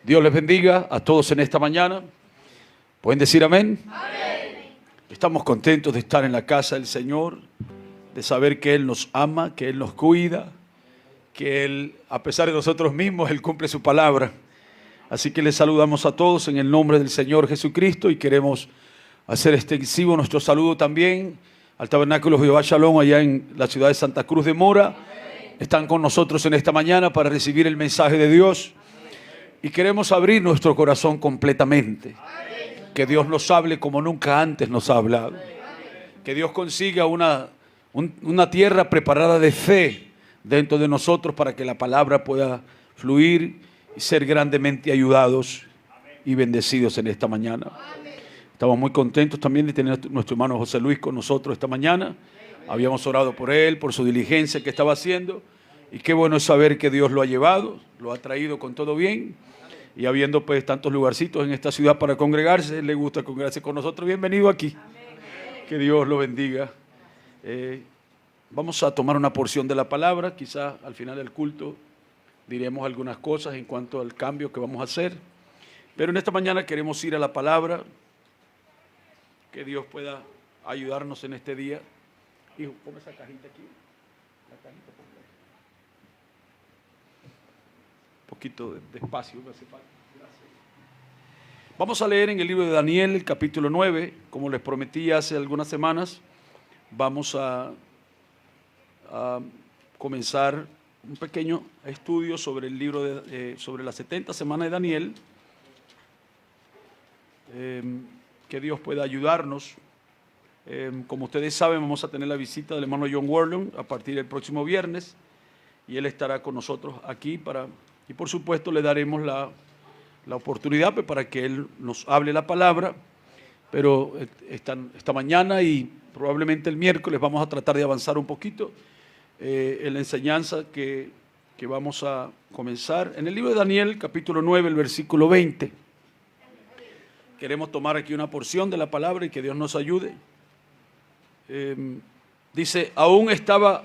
Dios les bendiga a todos en esta mañana. ¿Pueden decir amén? Amén. Estamos contentos de estar en la casa del Señor, de saber que Él nos ama, que Él nos cuida, que Él, a pesar de nosotros mismos, Él cumple su palabra. Así que les saludamos a todos en el nombre del Señor Jesucristo y queremos hacer extensivo nuestro saludo también al Tabernáculo Jehová Shalom allá en la ciudad de Santa Cruz de Mora. Están con nosotros en esta mañana para recibir el mensaje de Dios y queremos abrir nuestro corazón completamente. Que Dios nos hable como nunca antes nos ha hablado. Que Dios consiga una tierra preparada de fe dentro de nosotros para que la palabra pueda fluir y ser grandemente ayudados y bendecidos en esta mañana. Estamos muy contentos también de tener a nuestro hermano José Luis con nosotros esta mañana. Habíamos orado por él, por su diligencia que estaba haciendo. Y qué bueno es saber que Dios lo ha llevado, lo ha traído con todo bien. Y habiendo pues tantos lugarcitos en esta ciudad para congregarse, le gusta congregarse con nosotros. Bienvenido aquí. Amén. Que Dios lo bendiga. Vamos a tomar una porción de la palabra. Quizás al final del culto diremos algunas cosas en cuanto al cambio que vamos a hacer. Pero en esta mañana queremos ir a la palabra. Que Dios pueda ayudarnos en este día. Hijo, ponme esa cajita aquí. La cajita por favor. Un poquito de espacio me hace falta. Gracias. Vamos a leer en el libro de Daniel, el capítulo 9. Como les prometí hace algunas semanas, vamos a comenzar un pequeño estudio sobre el libro sobre las 70 semanas de Daniel. Que Dios pueda ayudarnos. Como ustedes saben, vamos a tener la visita del hermano John Worlon a partir del próximo viernes y él estará con nosotros aquí y por supuesto le daremos la oportunidad para que él nos hable la palabra, pero esta mañana y probablemente el miércoles vamos a tratar de avanzar un poquito en la enseñanza que vamos a comenzar en el libro de Daniel, capítulo 9, el versículo 20. Queremos tomar aquí una porción de la palabra y que Dios nos ayude. Dice, aún estaba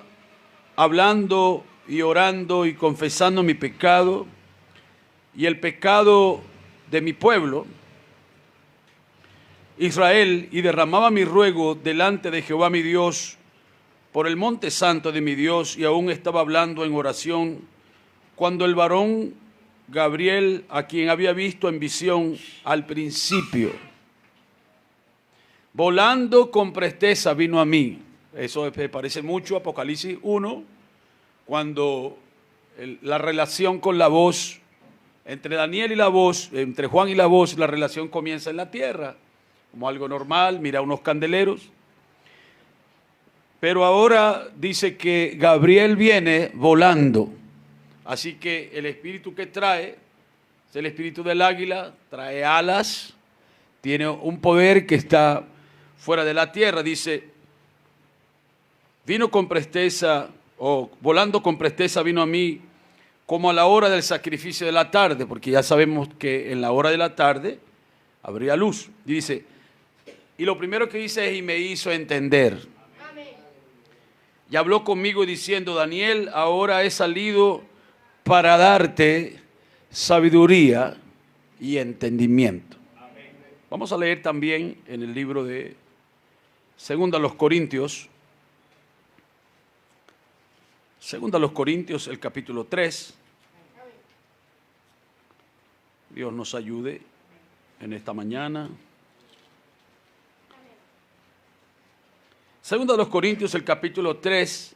hablando y orando y confesando mi pecado y el pecado de mi pueblo, Israel, y derramaba mi ruego delante de Jehová mi Dios por el monte santo de mi Dios, y aún estaba hablando en oración, cuando el varón Gabriel, a quien había visto en visión al principio, volando con presteza vino a mí. Eso me parece mucho a Apocalipsis 1, cuando la relación con la voz, entre Daniel y la voz, entre Juan y la voz, la relación comienza en la tierra, como algo normal, mira unos candeleros. Pero ahora dice que Gabriel viene volando. Así que el espíritu que trae es el espíritu del águila, trae alas, tiene un poder que está fuera de la tierra. Dice, vino con presteza, o volando con presteza vino a mí, como a la hora del sacrificio de la tarde, porque ya sabemos que en la hora de la tarde habría luz. Y dice, y lo primero que dice es, y me hizo entender. Y habló conmigo diciendo, Daniel, ahora he salido para darte sabiduría y entendimiento. Vamos a leer también en el libro de Segunda a los Corintios, el capítulo 3. Dios nos ayude en esta mañana. Segunda a los Corintios, el capítulo 3,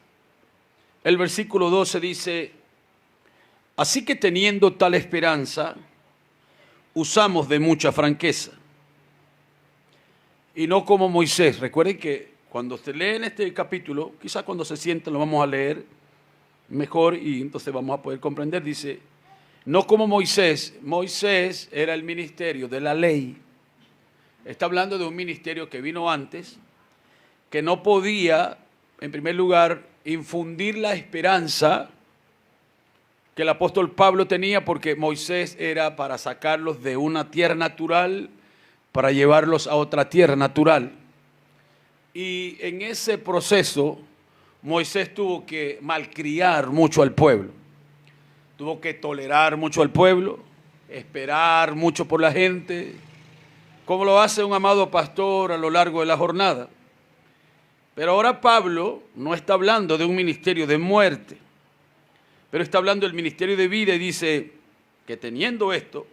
el versículo 12 dice, así que teniendo tal esperanza, usamos de mucha franqueza. Y no como Moisés. Recuerden que cuando se lee en este capítulo, quizás cuando se sienten lo vamos a leer mejor y entonces vamos a poder comprender. Dice, no como Moisés. Moisés era el ministerio de la ley. Está hablando de un ministerio que vino antes, que no podía, en primer lugar, infundir la esperanza que el apóstol Pablo tenía, porque Moisés era para sacarlos de una tierra natural para llevarlos a otra tierra natural. Y en ese proceso Moisés tuvo que malcriar mucho al pueblo, tuvo que tolerar mucho al pueblo, esperar mucho por la gente, como lo hace un amado pastor a lo largo de la jornada. Pero ahora Pablo no está hablando de un ministerio de muerte, pero está hablando del ministerio de vida y dice que teniendo esto,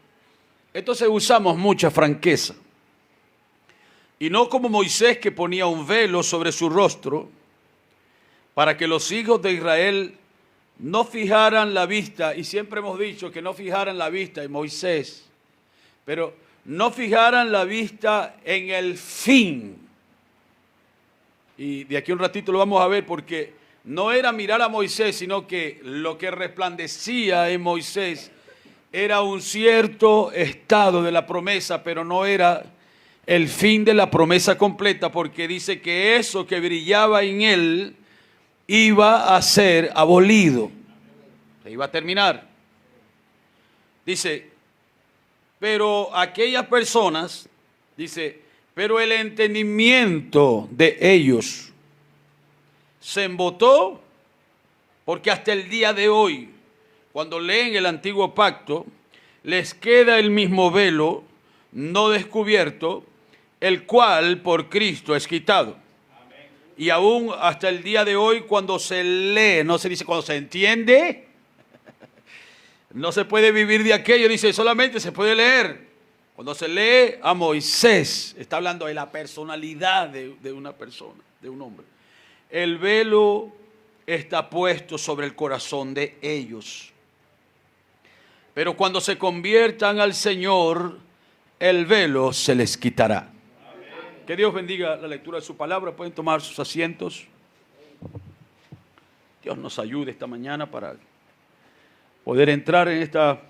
entonces usamos mucha franqueza. Y no como Moisés, que ponía un velo sobre su rostro para que los hijos de Israel no fijaran la vista, y siempre hemos dicho que no fijaran la vista en Moisés, pero no fijaran la vista en el fin. Y de aquí un ratito lo vamos a ver, porque no era mirar a Moisés, sino que lo que resplandecía en Moisés era un cierto estado de la promesa, pero no era el fin de la promesa completa, porque dice que eso que brillaba en él iba a ser abolido, se iba a terminar. Dice, pero aquellas personas, dice, pero el entendimiento de ellos se embotó, porque hasta el día de hoy, cuando leen el antiguo pacto, les queda el mismo velo no descubierto, el cual por Cristo es quitado. Amén. Y aún hasta el día de hoy, cuando se lee, no se dice cuando se entiende, no se puede vivir de aquello, dice solamente se puede leer. Cuando se lee a Moisés, está hablando de la personalidad de una persona, de un hombre. El velo está puesto sobre el corazón de ellos. Pero cuando se conviertan al Señor, el velo se les quitará. Amén. Que Dios bendiga la lectura de su palabra. Pueden tomar sus asientos. Dios nos ayude esta mañana para poder entrar en esta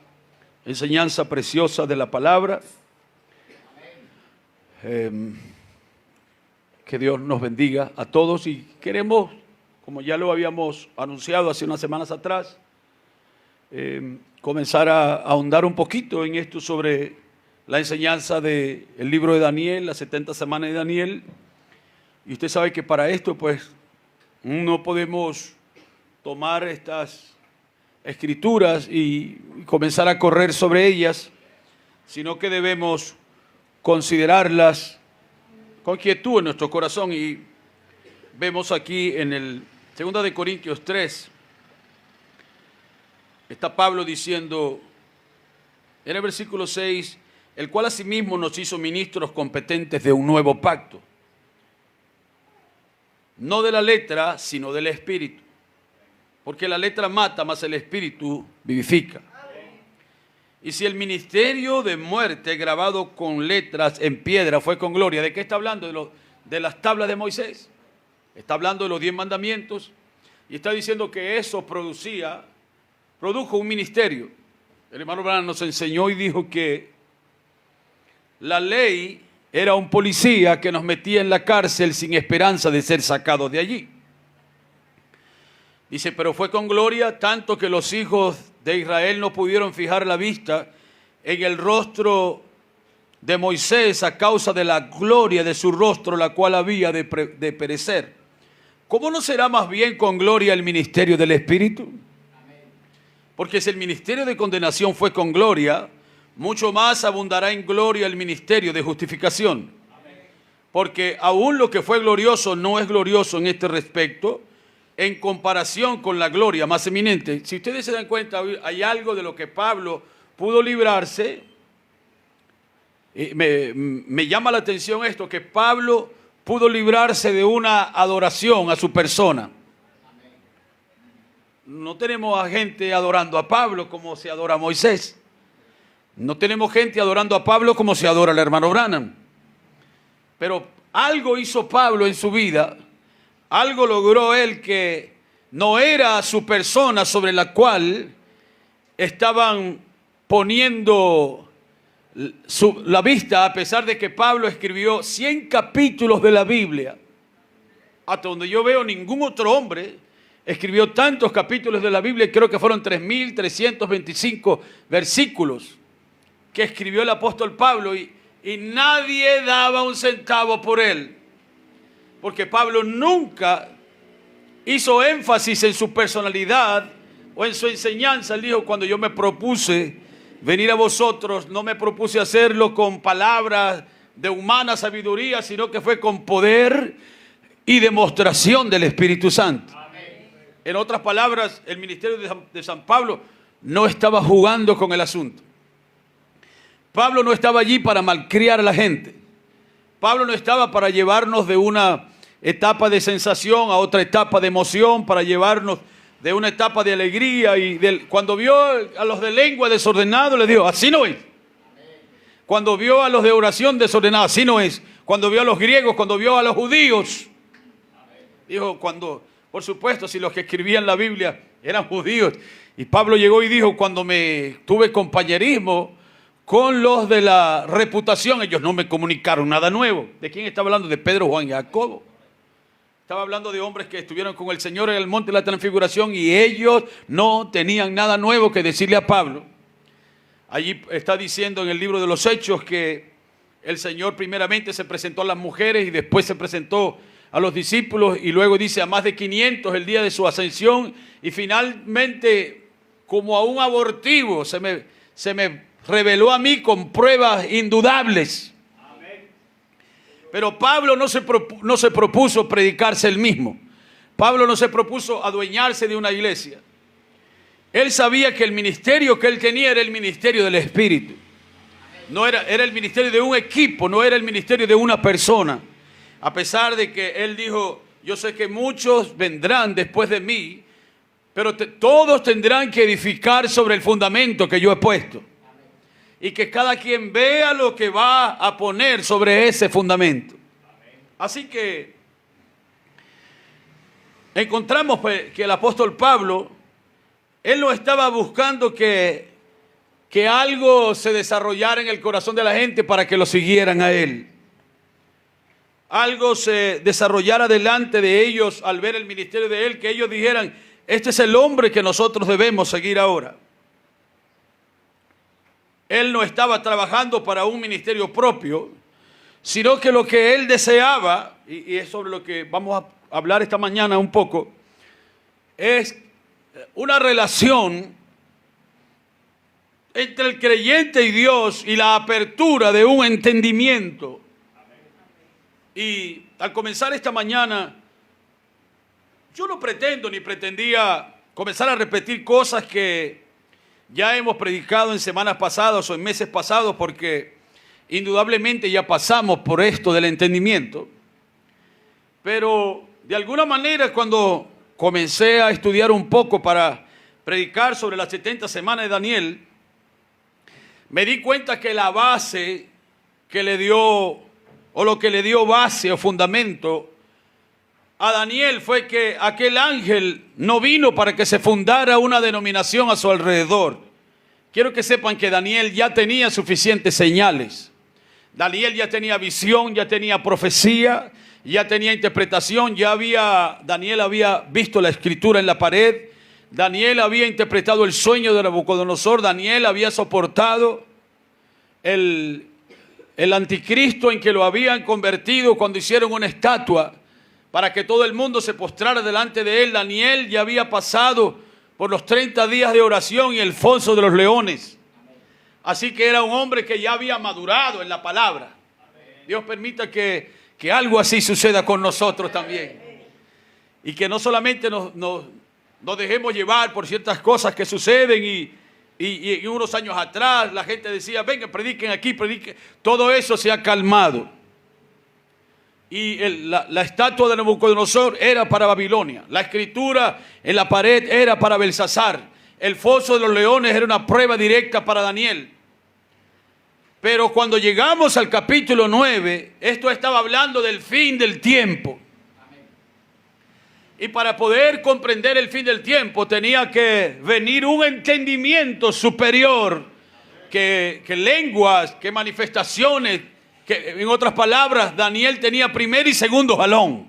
enseñanza preciosa de la palabra. Que Dios nos bendiga a todos, y queremos, como ya lo habíamos anunciado hace unas semanas atrás, comenzar a ahondar un poquito en esto sobre la enseñanza del libro de Daniel, las 70 semanas de Daniel. Y usted sabe que para esto pues no podemos tomar estas escrituras y comenzar a correr sobre ellas, sino que debemos considerarlas con quietud en nuestro corazón. Y vemos aquí en el 2 de Corintios 3, está Pablo diciendo en el versículo 6, el cual asimismo nos hizo ministros competentes de un nuevo pacto, no de la letra, sino del espíritu, porque la letra mata, mas el espíritu vivifica. Y si el ministerio de muerte grabado con letras en piedra fue con gloria, ¿de qué está hablando? De las tablas de Moisés. Está hablando de los 10 mandamientos y está diciendo que eso produjo un ministerio. El hermano Branham nos enseñó y dijo que la ley era un policía que nos metía en la cárcel sin esperanza de ser sacados de allí. Dice, pero fue con gloria, tanto que los hijos de Israel no pudieron fijar la vista en el rostro de Moisés a causa de la gloria de su rostro, la cual había de perecer. ¿Cómo no será más bien con gloria el ministerio del Espíritu? Porque si el ministerio de condenación fue con gloria, mucho más abundará en gloria el ministerio de justificación. Porque aún lo que fue glorioso no es glorioso en este respecto, en comparación con la gloria más eminente. Si ustedes se dan cuenta, hay algo de lo que Pablo pudo librarse. Me llama la atención esto, que Pablo pudo librarse de una adoración a su persona. No tenemos a gente adorando a Pablo como se adora a Moisés. No tenemos gente adorando a Pablo como se adora al hermano Branham. Pero algo hizo Pablo en su vida. Algo logró él que no era su persona sobre la cual estaban poniendo la vista, a pesar de que Pablo escribió 100 capítulos de la Biblia. Hasta donde yo veo, ningún otro hombre escribió tantos capítulos de la Biblia. Creo que fueron 3.325 versículos que escribió el apóstol Pablo, y nadie daba un centavo por él. Porque Pablo nunca hizo énfasis en su personalidad o en su enseñanza. Él dijo, cuando yo me propuse venir a vosotros, no me propuse hacerlo con palabras de humana sabiduría, sino que fue con poder y demostración del Espíritu Santo. En otras palabras, el ministerio de San Pablo no estaba jugando con el asunto. Pablo no estaba allí para malcriar a la gente. Pablo no estaba para llevarnos de una etapa de sensación a otra etapa de emoción, para llevarnos de una etapa de alegría. Cuando vio a los de lengua desordenado, le dijo, así no es. Cuando vio a los de oración desordenada, así no es. Cuando vio a los griegos, cuando vio a los judíos, dijo, por supuesto, si los que escribían la Biblia eran judíos. Y Pablo llegó y dijo, cuando me tuve compañerismo con los de la reputación, ellos no me comunicaron nada nuevo. ¿De quién estaba hablando? De Pedro, Juan y Jacobo. Estaba hablando de hombres que estuvieron con el Señor en el monte de la transfiguración y ellos no tenían nada nuevo que decirle a Pablo. Allí está diciendo en el libro de los Hechos que el Señor primeramente se presentó a las mujeres y después se presentó a los discípulos y luego dice a más de 500 el día de su ascensión y finalmente como a un abortivo se me reveló a mí con pruebas indudables. Pero Pablo no se propuso predicarse él mismo. Pablo no se propuso adueñarse de una iglesia. Él sabía que el ministerio que él tenía era el ministerio del Espíritu. No era el ministerio de un equipo, no era el ministerio de una persona. A pesar de que él dijo, yo sé que muchos vendrán después de mí, pero todos tendrán que edificar sobre el fundamento que yo he puesto. Y que cada quien vea lo que va a poner sobre ese fundamento. Así que encontramos que el apóstol Pablo, él no estaba buscando que algo se desarrollara en el corazón de la gente para que lo siguieran a él. Algo se desarrollara delante de ellos al ver el ministerio de él, que ellos dijeran, este es el hombre que nosotros debemos seguir ahora. Él no estaba trabajando para un ministerio propio, sino que lo que él deseaba, y es sobre lo que vamos a hablar esta mañana un poco, es una relación entre el creyente y Dios y la apertura de un entendimiento. Y al comenzar esta mañana, yo no pretendo ni pretendía comenzar a repetir cosas que ya hemos predicado en semanas pasadas o en meses pasados, porque indudablemente ya pasamos por esto del entendimiento. Pero de alguna manera cuando comencé a estudiar un poco para predicar sobre las 70 semanas de Daniel, me di cuenta que la base que le dio, o lo que le dio base o fundamento a Daniel fue que aquel ángel no vino para que se fundara una denominación a su alrededor. Quiero que sepan que Daniel ya tenía suficientes señales. Daniel ya tenía visión, ya tenía profecía, ya tenía interpretación, Daniel había visto la escritura en la pared, Daniel había interpretado el sueño de Nabucodonosor, Daniel había soportado el anticristo en que lo habían convertido cuando hicieron una estatua para que todo el mundo se postrara delante de él. Daniel ya había pasado por los 30 días de oración y el foso de los leones. Así que era un hombre que ya había madurado en la palabra. Dios permita que algo así suceda con nosotros también. Y que no solamente nos dejemos llevar por ciertas cosas que suceden y unos años atrás la gente decía, venga, prediquen aquí, prediquen. Todo eso se ha calmado. Y la estatua de Nabucodonosor era para Babilonia. La escritura en la pared era para Belsasar. El foso de los leones era una prueba directa para Daniel. Pero cuando llegamos al capítulo 9, esto estaba hablando del fin del tiempo. Y para poder comprender el fin del tiempo tenía que venir un entendimiento superior, que lenguas, que manifestaciones, que en otras palabras Daniel tenía primer y segundo jalón.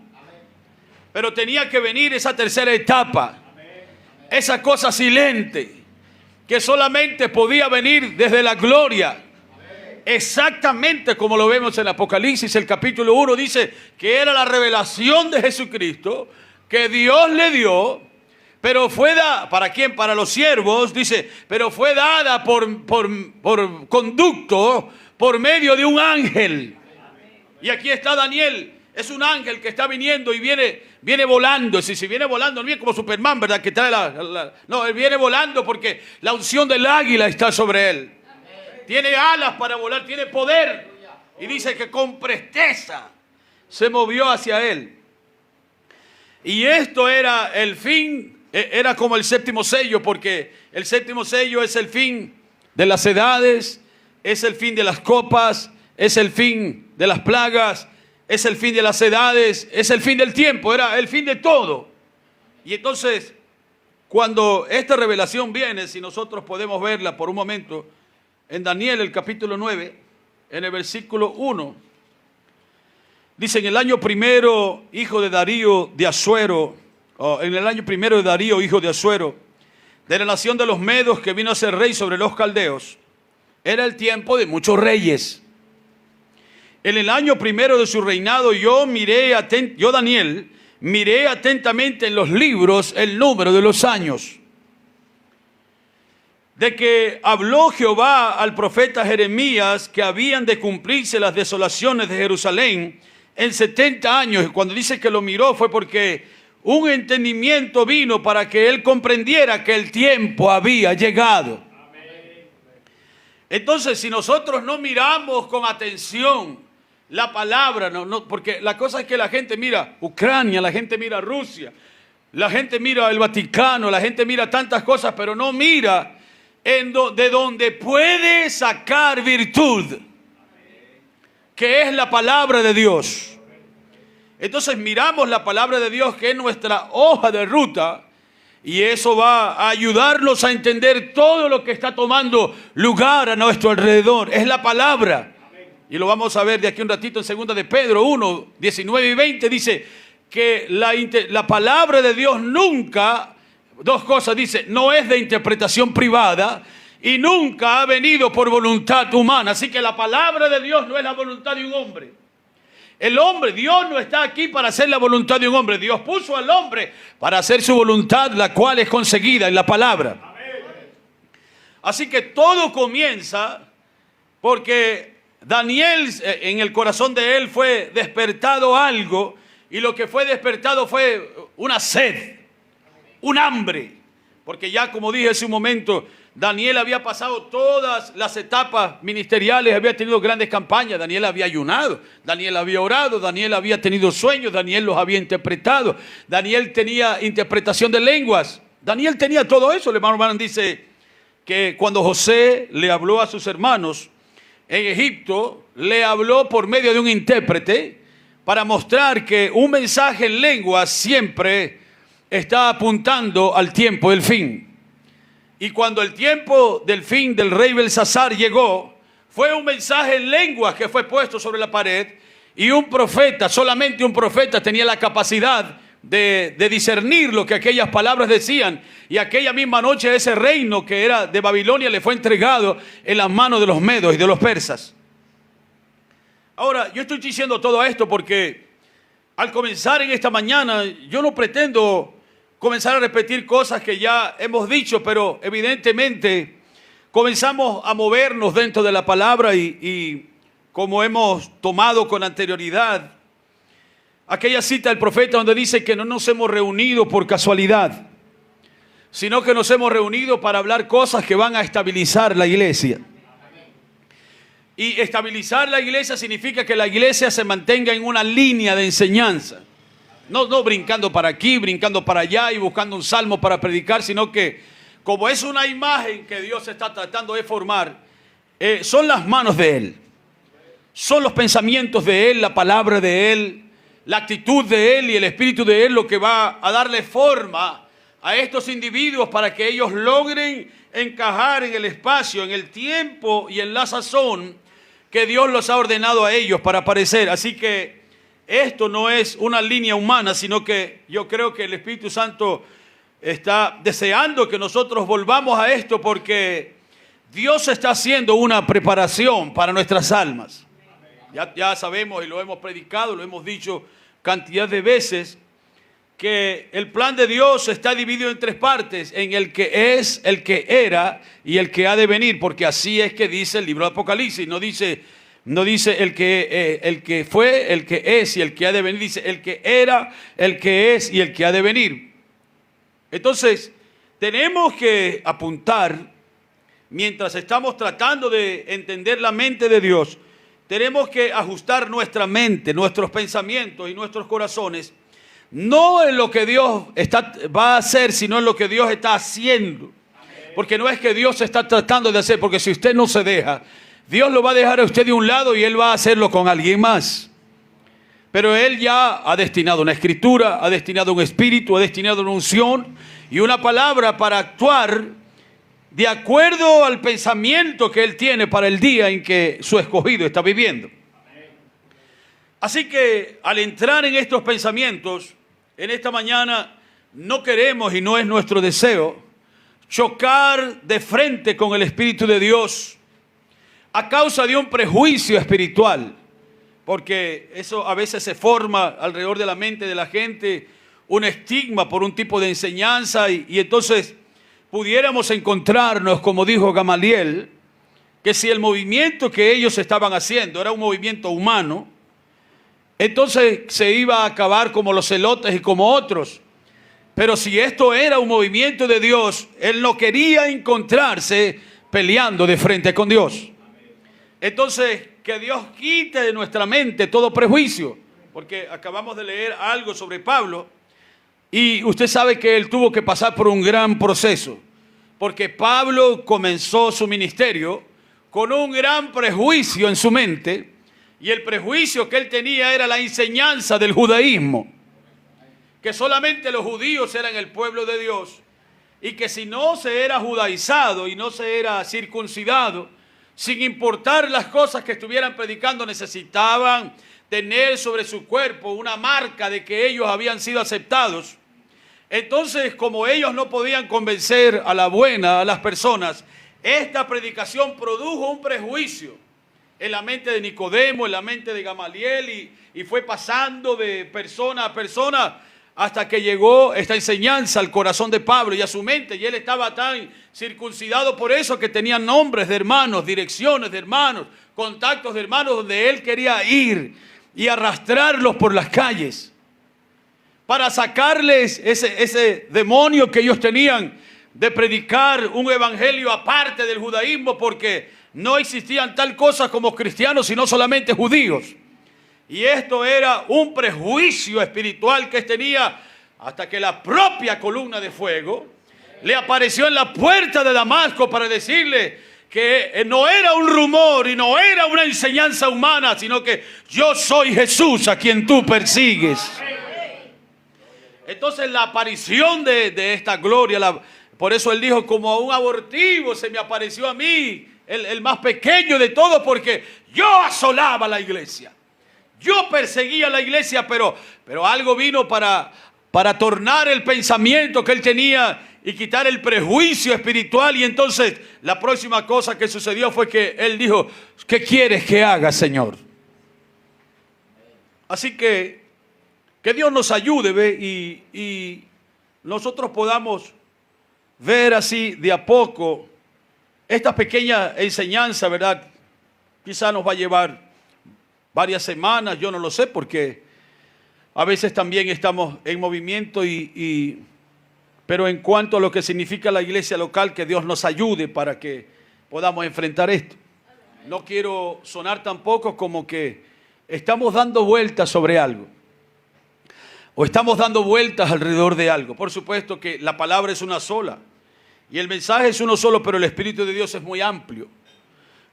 Pero tenía que venir esa tercera etapa, esa cosa silente, que solamente podía venir desde la gloria. Exactamente como lo vemos en Apocalipsis, el capítulo 1 dice que era la revelación de Jesucristo que Dios le dio Pero fue dada, ¿para quién? Para los siervos, dice, pero fue dada por conducto, por medio de un ángel. Y aquí está Daniel, es un ángel que está viniendo y viene volando. Si viene volando, no viene como Superman, ¿verdad? Que trae no, él viene volando porque la unción del águila está sobre él. Tiene alas para volar, tiene poder. Y dice que con presteza se movió hacia él. Y esto era el fin. Era como el séptimo sello, porque el séptimo sello es el fin de las edades, es el fin de las copas, es el fin de las plagas, es el fin de las edades, es el fin del tiempo, era el fin de todo. Y entonces, cuando esta revelación viene, si nosotros podemos verla por un momento, en Daniel, el capítulo 9, en el versículo 1, dice: en el año primero, hijo de Darío de Asuero, en el año primero de Darío, hijo de Asuero, de la nación de los Medos, que vino a ser rey sobre los caldeos. Era el tiempo de muchos reyes. En el año primero de su reinado, yo Daniel, miré atentamente en los libros el número de los años, de que habló Jehová al profeta Jeremías que habían de cumplirse las desolaciones de Jerusalén en 70 años. Y cuando dice que lo miró fue porque un entendimiento vino para que él comprendiera que el tiempo había llegado. Entonces, si nosotros no miramos con atención la palabra, porque la cosa es que la gente mira Ucrania, la gente mira Rusia, la gente mira el Vaticano, la gente mira tantas cosas, pero no mira de donde puede sacar virtud, que es la palabra de Dios. Entonces miramos la palabra de Dios, que es nuestra hoja de ruta, y eso va a ayudarnos a entender todo lo que está tomando lugar a nuestro alrededor. Es la palabra. Y lo vamos a ver de aquí un ratito en 2 de Pedro 1, 19 y 20. Dice que la palabra de Dios nunca, dos cosas, dice, no es de interpretación privada y nunca ha venido por voluntad humana. Así que la palabra de Dios no es la voluntad de un hombre. Dios no está aquí para hacer la voluntad de un hombre. Dios puso al hombre para hacer su voluntad, la cual es conseguida en la palabra. Así que todo comienza porque Daniel, en el corazón de él fue despertado algo, y lo que fue despertado fue una sed, un hambre. Porque ya, como dije hace un momento, Daniel había pasado todas las etapas ministeriales, había tenido grandes campañas. Daniel había ayunado, Daniel había orado, Daniel había tenido sueños, Daniel los había interpretado, Daniel tenía interpretación de lenguas, Daniel tenía todo eso. El hermano dice que cuando José le habló a sus hermanos en Egipto, le habló por medio de un intérprete para mostrar que un mensaje en lenguas siempre está apuntando al tiempo del fin. Y cuando el tiempo del fin del rey Belsasar llegó, fue un mensaje en lenguas que fue puesto sobre la pared, y un profeta, solamente un profeta, tenía la capacidad de discernir lo que aquellas palabras decían. Y aquella misma noche ese reino que era de Babilonia le fue entregado en las manos de los medos y de los persas. Ahora, yo estoy diciendo todo esto porque al comenzar en esta mañana, yo no pretendo comenzar a repetir cosas que ya hemos dicho, pero evidentemente comenzamos a movernos dentro de la palabra y como hemos tomado con anterioridad aquella cita del profeta donde dice que no nos hemos reunido por casualidad, sino que nos hemos reunido para hablar cosas que van a estabilizar la iglesia. Y estabilizar la iglesia significa que la iglesia se mantenga en una línea de enseñanza. No brincando para aquí, brincando para allá y buscando un salmo para predicar, sino que como es una imagen que Dios está tratando de formar, son las manos de Él, son los pensamientos de Él, la palabra de Él, la actitud de Él y el espíritu de Él lo que va a darle forma a estos individuos para que ellos logren encajar en el espacio, en el tiempo y en la sazón que Dios los ha ordenado a ellos para aparecer. Así que esto no es una línea humana, sino que yo creo que el Espíritu Santo está deseando que nosotros volvamos a esto, porque Dios está haciendo una preparación para nuestras almas. Ya sabemos y lo hemos predicado, lo hemos dicho cantidad de veces, que el plan de Dios está dividido en tres partes, en el que es, el que era y el que ha de venir, porque así es que dice el libro de Apocalipsis. No dice el que fue, el que es y el que ha de venir, dice el que era, el que es y el que ha de venir. Entonces, tenemos que apuntar, mientras estamos tratando de entender la mente de Dios, tenemos que ajustar nuestra mente, nuestros pensamientos y nuestros corazones, no en lo que Dios va a hacer, sino en lo que Dios está haciendo. Porque no es que Dios está tratando de hacer, porque si usted no se deja, Dios lo va a dejar a usted de un lado y Él va a hacerlo con alguien más. Pero Él ya ha destinado una escritura, ha destinado un espíritu, ha destinado una unción y una palabra para actuar de acuerdo al pensamiento que Él tiene para el día en que su escogido está viviendo. Así que al entrar en estos pensamientos, en esta mañana no queremos y no es nuestro deseo chocar de frente con el Espíritu de Dios a causa de un prejuicio espiritual, porque eso a veces se forma alrededor de la mente de la gente, un estigma por un tipo de enseñanza y entonces pudiéramos encontrarnos, como dijo Gamaliel, que si el movimiento que ellos estaban haciendo era un movimiento humano, entonces se iba a acabar como los celotes y como otros. Pero si esto era un movimiento de Dios, Él no quería encontrarse peleando de frente con Dios. Entonces, que Dios quite de nuestra mente todo prejuicio, porque acabamos de leer algo sobre Pablo y usted sabe que él tuvo que pasar por un gran proceso, porque Pablo comenzó su ministerio con un gran prejuicio en su mente. Y el prejuicio que él tenía era la enseñanza del judaísmo, que solamente los judíos eran el pueblo de Dios y que si no se era judaizado y no se era circuncidado, sin importar las cosas que estuvieran predicando, necesitaban tener sobre su cuerpo una marca de que ellos habían sido aceptados. Entonces, como ellos no podían convencer a la buena a las personas, esta predicación produjo un prejuicio en la mente de Nicodemo, en la mente de Gamaliel y fue pasando de persona a persona hasta que llegó esta enseñanza al corazón de Pablo y a su mente. Y él estaba tan circuncidado por eso que tenía nombres de hermanos, direcciones de hermanos, contactos de hermanos donde él quería ir y arrastrarlos por las calles para sacarles ese demonio que ellos tenían de predicar un evangelio aparte del judaísmo, porque no existían tal cosa como cristianos, sino solamente judíos. Y esto era un prejuicio espiritual que tenía hasta que la propia columna de fuego le apareció en la puerta de Damasco para decirle que no era un rumor y no era una enseñanza humana, sino que yo soy Jesús a quien tú persigues. Entonces la aparición de esta gloria, por eso él dijo, como a un abortivo se me apareció a mí, el más pequeño de todos, porque yo asolaba la iglesia. Yo perseguía la iglesia, pero algo vino para tornar el pensamiento que él tenía y quitar el prejuicio espiritual. Y entonces la próxima cosa que sucedió fue que él dijo, ¿qué quieres que haga, Señor? Así que Dios nos ayude, ¿ve? Y nosotros podamos ver así de a poco esta pequeña enseñanza, ¿verdad? Quizá nos va a llevar varias semanas, yo no lo sé, porque a veces también estamos en movimiento pero en cuanto a lo que significa la iglesia local, que Dios nos ayude para que podamos enfrentar esto. No quiero sonar tampoco como que estamos dando vueltas sobre algo o estamos dando vueltas alrededor de algo. Por supuesto que la palabra es una sola y el mensaje es uno solo, pero el Espíritu de Dios es muy amplio.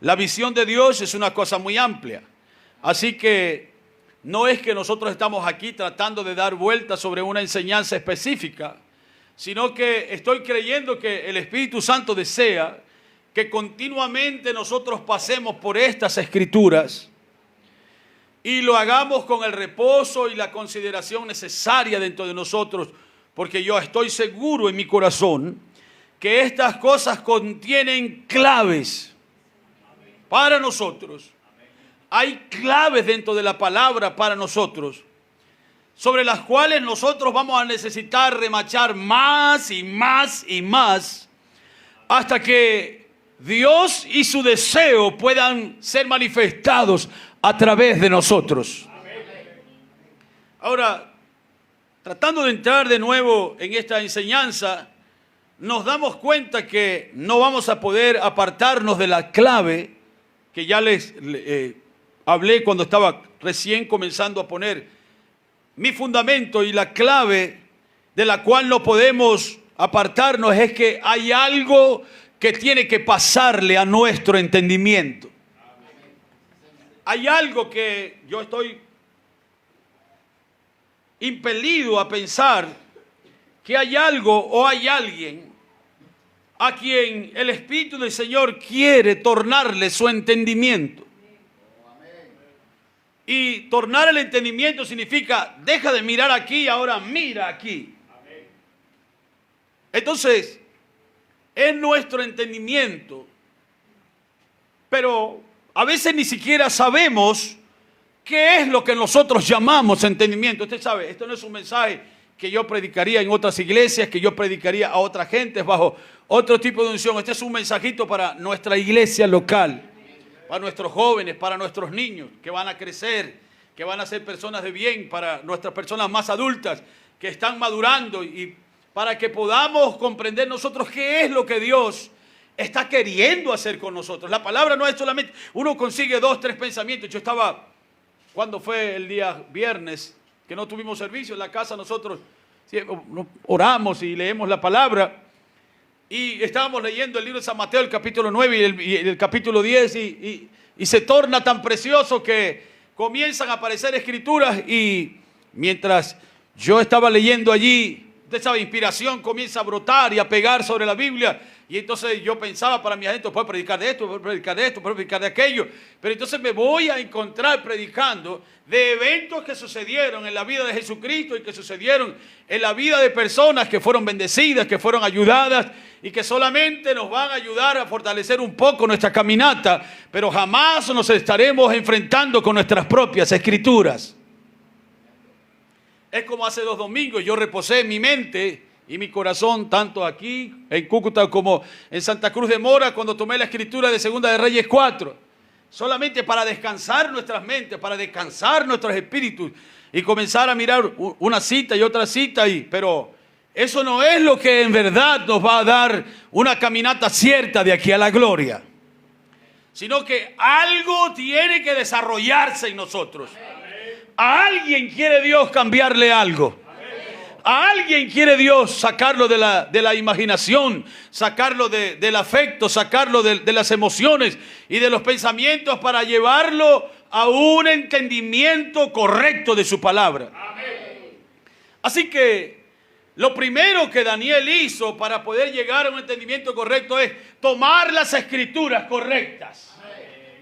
La visión de Dios es una cosa muy amplia. Así que no es que nosotros estamos aquí tratando de dar vueltas sobre una enseñanza específica, sino que estoy creyendo que el Espíritu Santo desea que continuamente nosotros pasemos por estas escrituras y lo hagamos con el reposo y la consideración necesaria dentro de nosotros, porque yo estoy seguro en mi corazón que estas cosas contienen claves para nosotros. Hay claves dentro de la palabra para nosotros sobre las cuales nosotros vamos a necesitar remachar más y más y más hasta que Dios y su deseo puedan ser manifestados a través de nosotros. Ahora, tratando de entrar de nuevo en esta enseñanza, nos damos cuenta que no vamos a poder apartarnos de la clave que ya les hablé cuando estaba recién comenzando a poner mi fundamento, y la clave de la cual no podemos apartarnos es que hay algo que tiene que pasarle a nuestro entendimiento. Hay algo que yo estoy impelido a pensar, que hay algo o hay alguien a quien el Espíritu del Señor quiere tornarle su entendimiento. Y tornar el entendimiento significa, deja de mirar aquí, ahora mira aquí. Entonces, es nuestro entendimiento, pero a veces ni siquiera sabemos qué es lo que nosotros llamamos entendimiento. Usted sabe, esto no es un mensaje que yo predicaría en otras iglesias, que yo predicaría a otras gentes bajo otro tipo de unción. Este es un mensajito para nuestra iglesia local, para nuestros jóvenes, para nuestros niños que van a crecer, que van a ser personas de bien, para nuestras personas más adultas que están madurando, y para que podamos comprender nosotros qué es lo que Dios está queriendo hacer con nosotros. La palabra no es solamente, uno consigue 2, 3 pensamientos. Yo estaba, cuando fue el día viernes, que no tuvimos servicio en la casa, nosotros oramos y leemos la palabra, y estábamos leyendo el libro de San Mateo, el capítulo 9 y el capítulo 10, y se torna tan precioso que comienzan a aparecer escrituras, y mientras yo estaba leyendo allí, usted sabe, inspiración comienza a brotar y a pegar sobre la Biblia. Y entonces yo pensaba para mi gente, puedo predicar de esto, puedo predicar de esto, puedo predicar de aquello. Pero entonces me voy a encontrar predicando de eventos que sucedieron en la vida de Jesucristo y que sucedieron en la vida de personas que fueron bendecidas, que fueron ayudadas y que solamente nos van a ayudar a fortalecer un poco nuestra caminata, pero jamás nos estaremos enfrentando con nuestras propias escrituras. Es como hace 2 domingos yo reposé mi mente y mi corazón, tanto aquí en Cúcuta como en Santa Cruz de Mora, cuando tomé la escritura de Segunda de Reyes 4, solamente para descansar nuestras mentes, para descansar nuestros espíritus y comenzar a mirar una cita y otra cita, pero eso no es lo que en verdad nos va a dar una caminata cierta de aquí a la gloria, sino que algo tiene que desarrollarse en nosotros. A alguien quiere Dios cambiarle algo. A alguien quiere Dios sacarlo de la imaginación, sacarlo del afecto, sacarlo de las emociones y de los pensamientos para llevarlo a un entendimiento correcto de su palabra. Así que lo primero que Daniel hizo para poder llegar a un entendimiento correcto es tomar las escrituras correctas.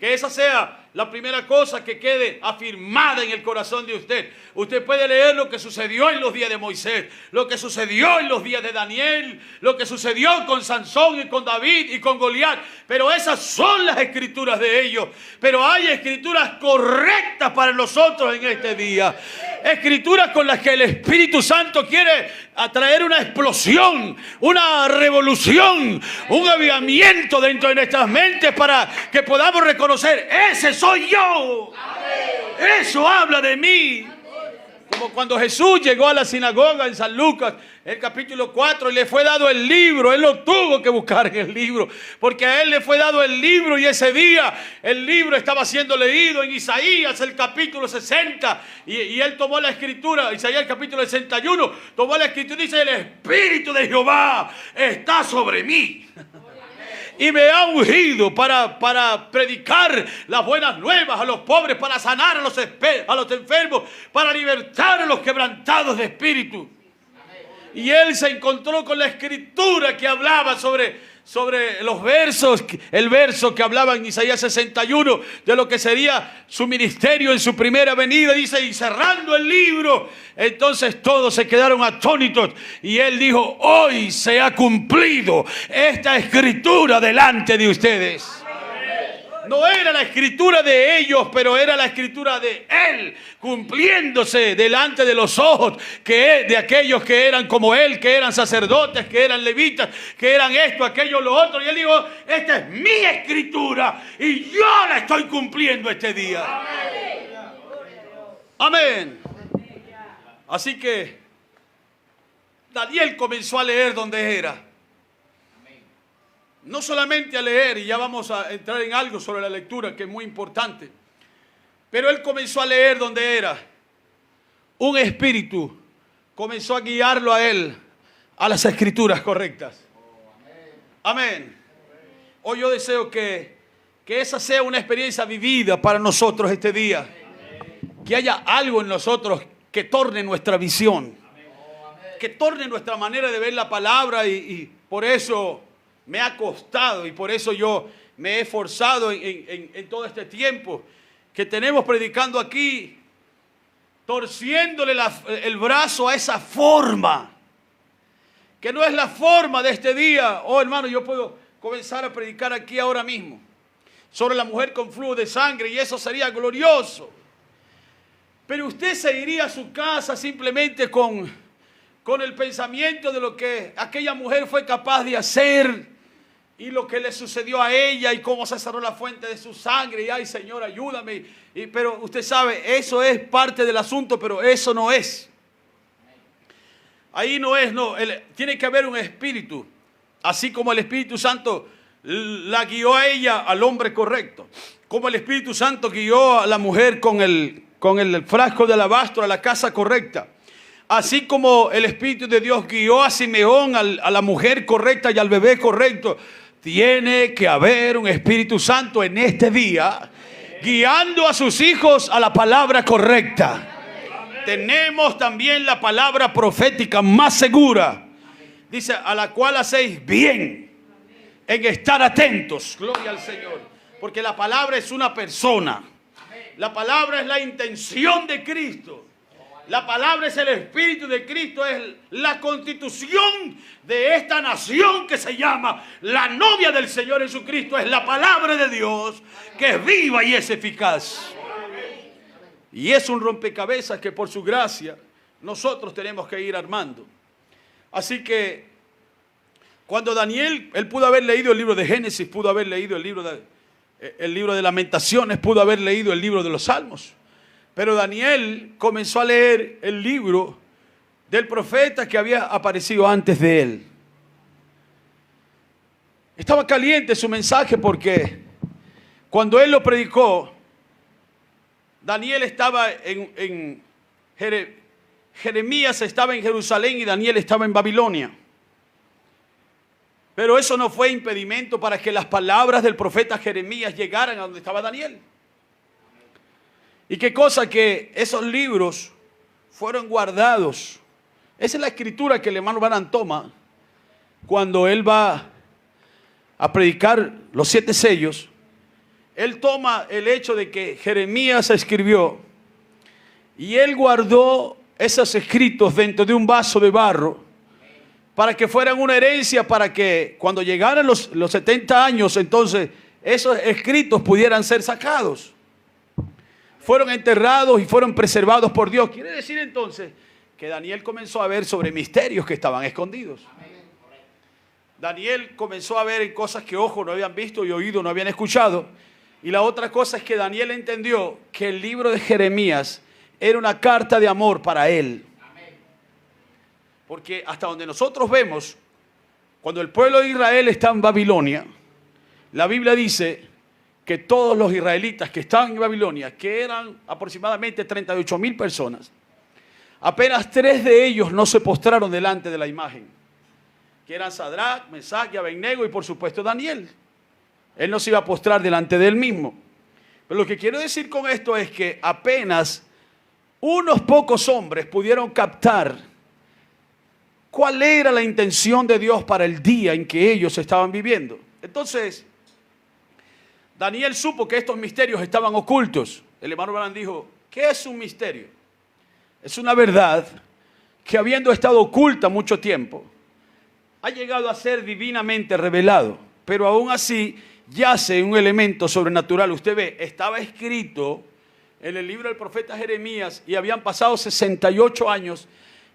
Que esa sea la primera cosa que quede afirmada en el corazón de usted. Usted puede leer lo que sucedió en los días de Moisés, lo que sucedió en los días de Daniel, lo que sucedió con Sansón y con David y con Goliat, pero esas son las escrituras de ellos. Pero hay escrituras correctas para nosotros en este día. Escrituras con las que el Espíritu Santo quiere atraer una explosión, una revolución, un avivamiento dentro de nuestras mentes para que podamos reconocer: ese soy yo. Eso habla de mí. Como cuando Jesús llegó a la sinagoga en San Lucas, el capítulo 4, y le fue dado el libro. Él no tuvo que buscar en el libro, porque a él le fue dado el libro, y ese día el libro estaba siendo leído en Isaías, el capítulo 60, y él tomó la escritura, Isaías el capítulo 61, tomó la escritura y dice: el Espíritu de Jehová está sobre mí. Y me ha ungido para predicar las buenas nuevas a los pobres, para sanar a los enfermos, para libertar a los quebrantados de espíritu. Y él se encontró con la escritura que hablaba sobre los versos, el verso que hablaba en Isaías 61 de lo que sería su ministerio en su primera venida. Dice: y cerrando el libro, entonces todos se quedaron atónitos, y él dijo: hoy se ha cumplido esta escritura delante de ustedes. No era la escritura de ellos, pero era la escritura de Él, cumpliéndose delante de los ojos de aquellos que eran como Él, que eran sacerdotes, que eran levitas, que eran esto, aquello, lo otro. Y Él dijo, esta es mi escritura y yo la estoy cumpliendo este día. Amén. Así que Daniel comenzó a leer donde era. No solamente a leer, y ya vamos a entrar en algo sobre la lectura que es muy importante, pero él comenzó a leer donde era. Un espíritu comenzó a guiarlo a él a las escrituras correctas. Amén. Hoy yo deseo que esa sea una experiencia vivida para nosotros este día. Que haya algo en nosotros que torne nuestra visión, que torne nuestra manera de ver la palabra, y por eso me ha costado y por eso yo me he esforzado en todo este tiempo que tenemos predicando aquí, torciéndole el brazo a esa forma, que no es la forma de este día. Oh, hermano, yo puedo comenzar a predicar aquí ahora mismo sobre la mujer con flujo de sangre y eso sería glorioso. Pero usted se iría a su casa simplemente con el pensamiento de lo que aquella mujer fue capaz de hacer y lo que le sucedió a ella y cómo se cerró la fuente de su sangre. Y ay, Señor, ayúdame. Pero usted sabe, eso es parte del asunto, pero eso no es. Ahí no es, no. Tiene que haber un espíritu. Así como el Espíritu Santo la guió a ella al hombre correcto. Como el Espíritu Santo guió a la mujer con el frasco de alabastro a la casa correcta. Así como el Espíritu de Dios guió a Simeón a la mujer correcta y al bebé correcto. Tiene que haber un Espíritu Santo en este día guiando a sus hijos a la palabra correcta. Tenemos también la palabra profética más segura. Dice, a la cual hacéis bien en estar atentos. Gloria al Señor. Porque la palabra es una persona. La palabra es la intención de Cristo. La palabra es el Espíritu de Cristo, es la constitución de esta nación que se llama la novia del Señor Jesucristo. Es la palabra de Dios que es viva y es eficaz. Y es un rompecabezas que por su gracia nosotros tenemos que ir armando. Así que cuando Daniel, él pudo haber leído el libro de Génesis, pudo haber leído el libro de Lamentaciones, pudo haber leído el libro de los Salmos. Pero Daniel comenzó a leer el libro del profeta que había aparecido antes de él. Estaba caliente su mensaje porque cuando él lo predicó, Daniel estaba Jeremías estaba en Jerusalén y Daniel estaba en Babilonia. Pero eso no fue impedimento para que las palabras del profeta Jeremías llegaran a donde estaba Daniel. Y qué cosa que esos libros fueron guardados. Esa es la escritura que el hermano Branham toma cuando él va a predicar los 7 sellos. Él toma el hecho de que Jeremías escribió y él guardó esos escritos dentro de un vaso de barro para que fueran una herencia, para que cuando llegaran los 70 años, entonces esos escritos pudieran ser sacados. Fueron enterrados y fueron preservados por Dios. Quiere decir entonces que Daniel comenzó a ver sobre misterios que estaban escondidos. Daniel comenzó a ver en cosas que ojos no habían visto y oídos no habían escuchado. Y la otra cosa es que Daniel entendió que el libro de Jeremías era una carta de amor para él. Porque hasta donde nosotros vemos, cuando el pueblo de Israel está en Babilonia, la Biblia dice que todos los israelitas que estaban en Babilonia, que eran aproximadamente 38,000 personas, apenas 3 de ellos no se postraron delante de la imagen, que eran Sadrach, Mesach y Abednego y por supuesto Daniel. Él no se iba a postrar delante de él mismo. Pero lo que quiero decir con esto es que apenas unos pocos hombres pudieron captar cuál era la intención de Dios para el día en que ellos estaban viviendo. Entonces, Daniel supo que estos misterios estaban ocultos. El hermano Branham dijo, ¿qué es un misterio? Es una verdad que habiendo estado oculta mucho tiempo, ha llegado a ser divinamente revelado. Pero aún así, yace un elemento sobrenatural. Usted ve, estaba escrito en el libro del profeta Jeremías y habían pasado 68 años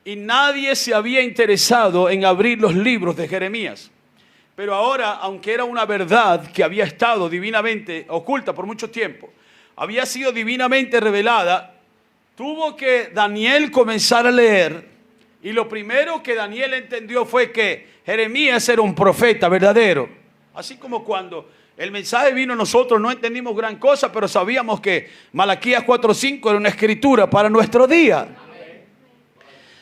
y nadie se había interesado en abrir los libros de Jeremías. Pero ahora, aunque era una verdad que había estado divinamente oculta por mucho tiempo, había sido divinamente revelada, tuvo que Daniel comenzar a leer, y lo primero que Daniel entendió fue que Jeremías era un profeta verdadero. Así como cuando el mensaje vino a nosotros no entendimos gran cosa, pero sabíamos que Malaquías 4:5 era una escritura para nuestro día.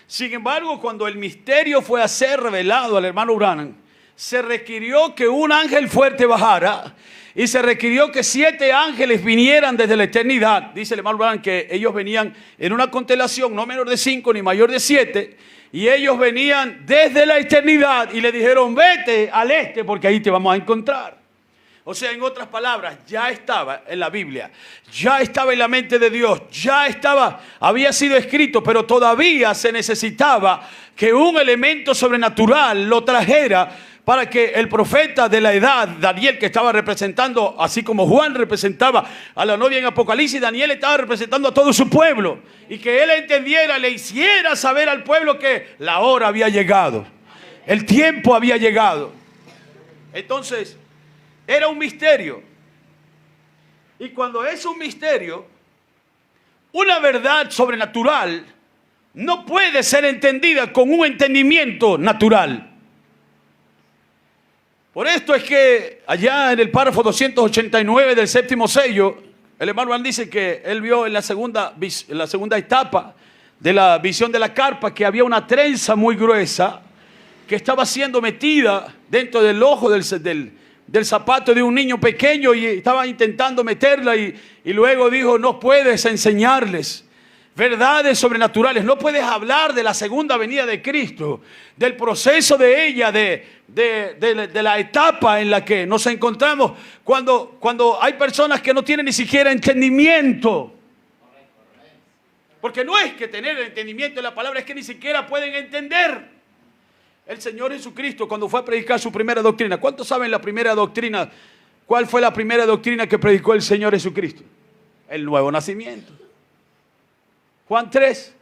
Sin embargo, cuando el misterio fue a ser revelado al hermano Branham, se requirió que un ángel fuerte bajara y se requirió que 7 ángeles vinieran desde la eternidad. Dice el hermano Branham que ellos venían en una constelación no menor de 5 ni mayor de 7, y ellos venían desde la eternidad y le dijeron: vete al este porque ahí te vamos a encontrar. O sea, en otras palabras, ya estaba en la Biblia, ya estaba en la mente de Dios, ya estaba, había sido escrito, pero todavía se necesitaba que un elemento sobrenatural lo trajera para que el profeta de la edad, Daniel, que estaba representando, así como Juan representaba a la novia en Apocalipsis, Daniel estaba representando a todo su pueblo, y que él entendiera, le hiciera saber al pueblo que la hora había llegado, el tiempo había llegado. Entonces, era un misterio. Y cuando es un misterio, una verdad sobrenatural no puede ser entendida con un entendimiento natural. Por esto es que allá en el párrafo 289 del séptimo sello, el hermano Juan dice que él vio en la segunda etapa de la visión de la carpa que había una trenza muy gruesa que estaba siendo metida dentro del ojo del zapato de un niño pequeño, y estaba intentando meterla, y luego dijo: no puedes enseñarles verdades sobrenaturales, no puedes hablar de la segunda venida de Cristo, del proceso de ella, de la etapa en la que nos encontramos, cuando hay personas que no tienen ni siquiera entendimiento. Porque no es que tener entendimiento de la palabra, es que ni siquiera pueden entender. El Señor Jesucristo, cuando fue a predicar su primera doctrina, ¿cuántos saben la primera doctrina? ¿Cuál fue la primera doctrina que predicó el Señor Jesucristo? El nuevo nacimiento. Juan 3,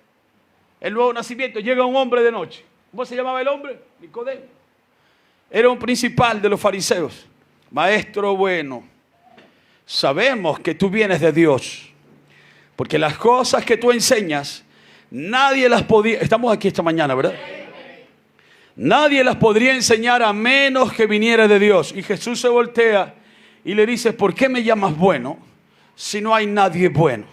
el nuevo nacimiento. Llega un hombre de noche. ¿Cómo se llamaba el hombre? Nicodemo. Era un principal de los fariseos. Maestro bueno, sabemos que tú vienes de Dios, porque las cosas que tú enseñas, nadie las podía... Estamos aquí esta mañana, ¿verdad? Nadie las podría enseñar a menos que viniera de Dios. Y Jesús se voltea y le dice: ¿por qué me llamas bueno si no hay nadie bueno?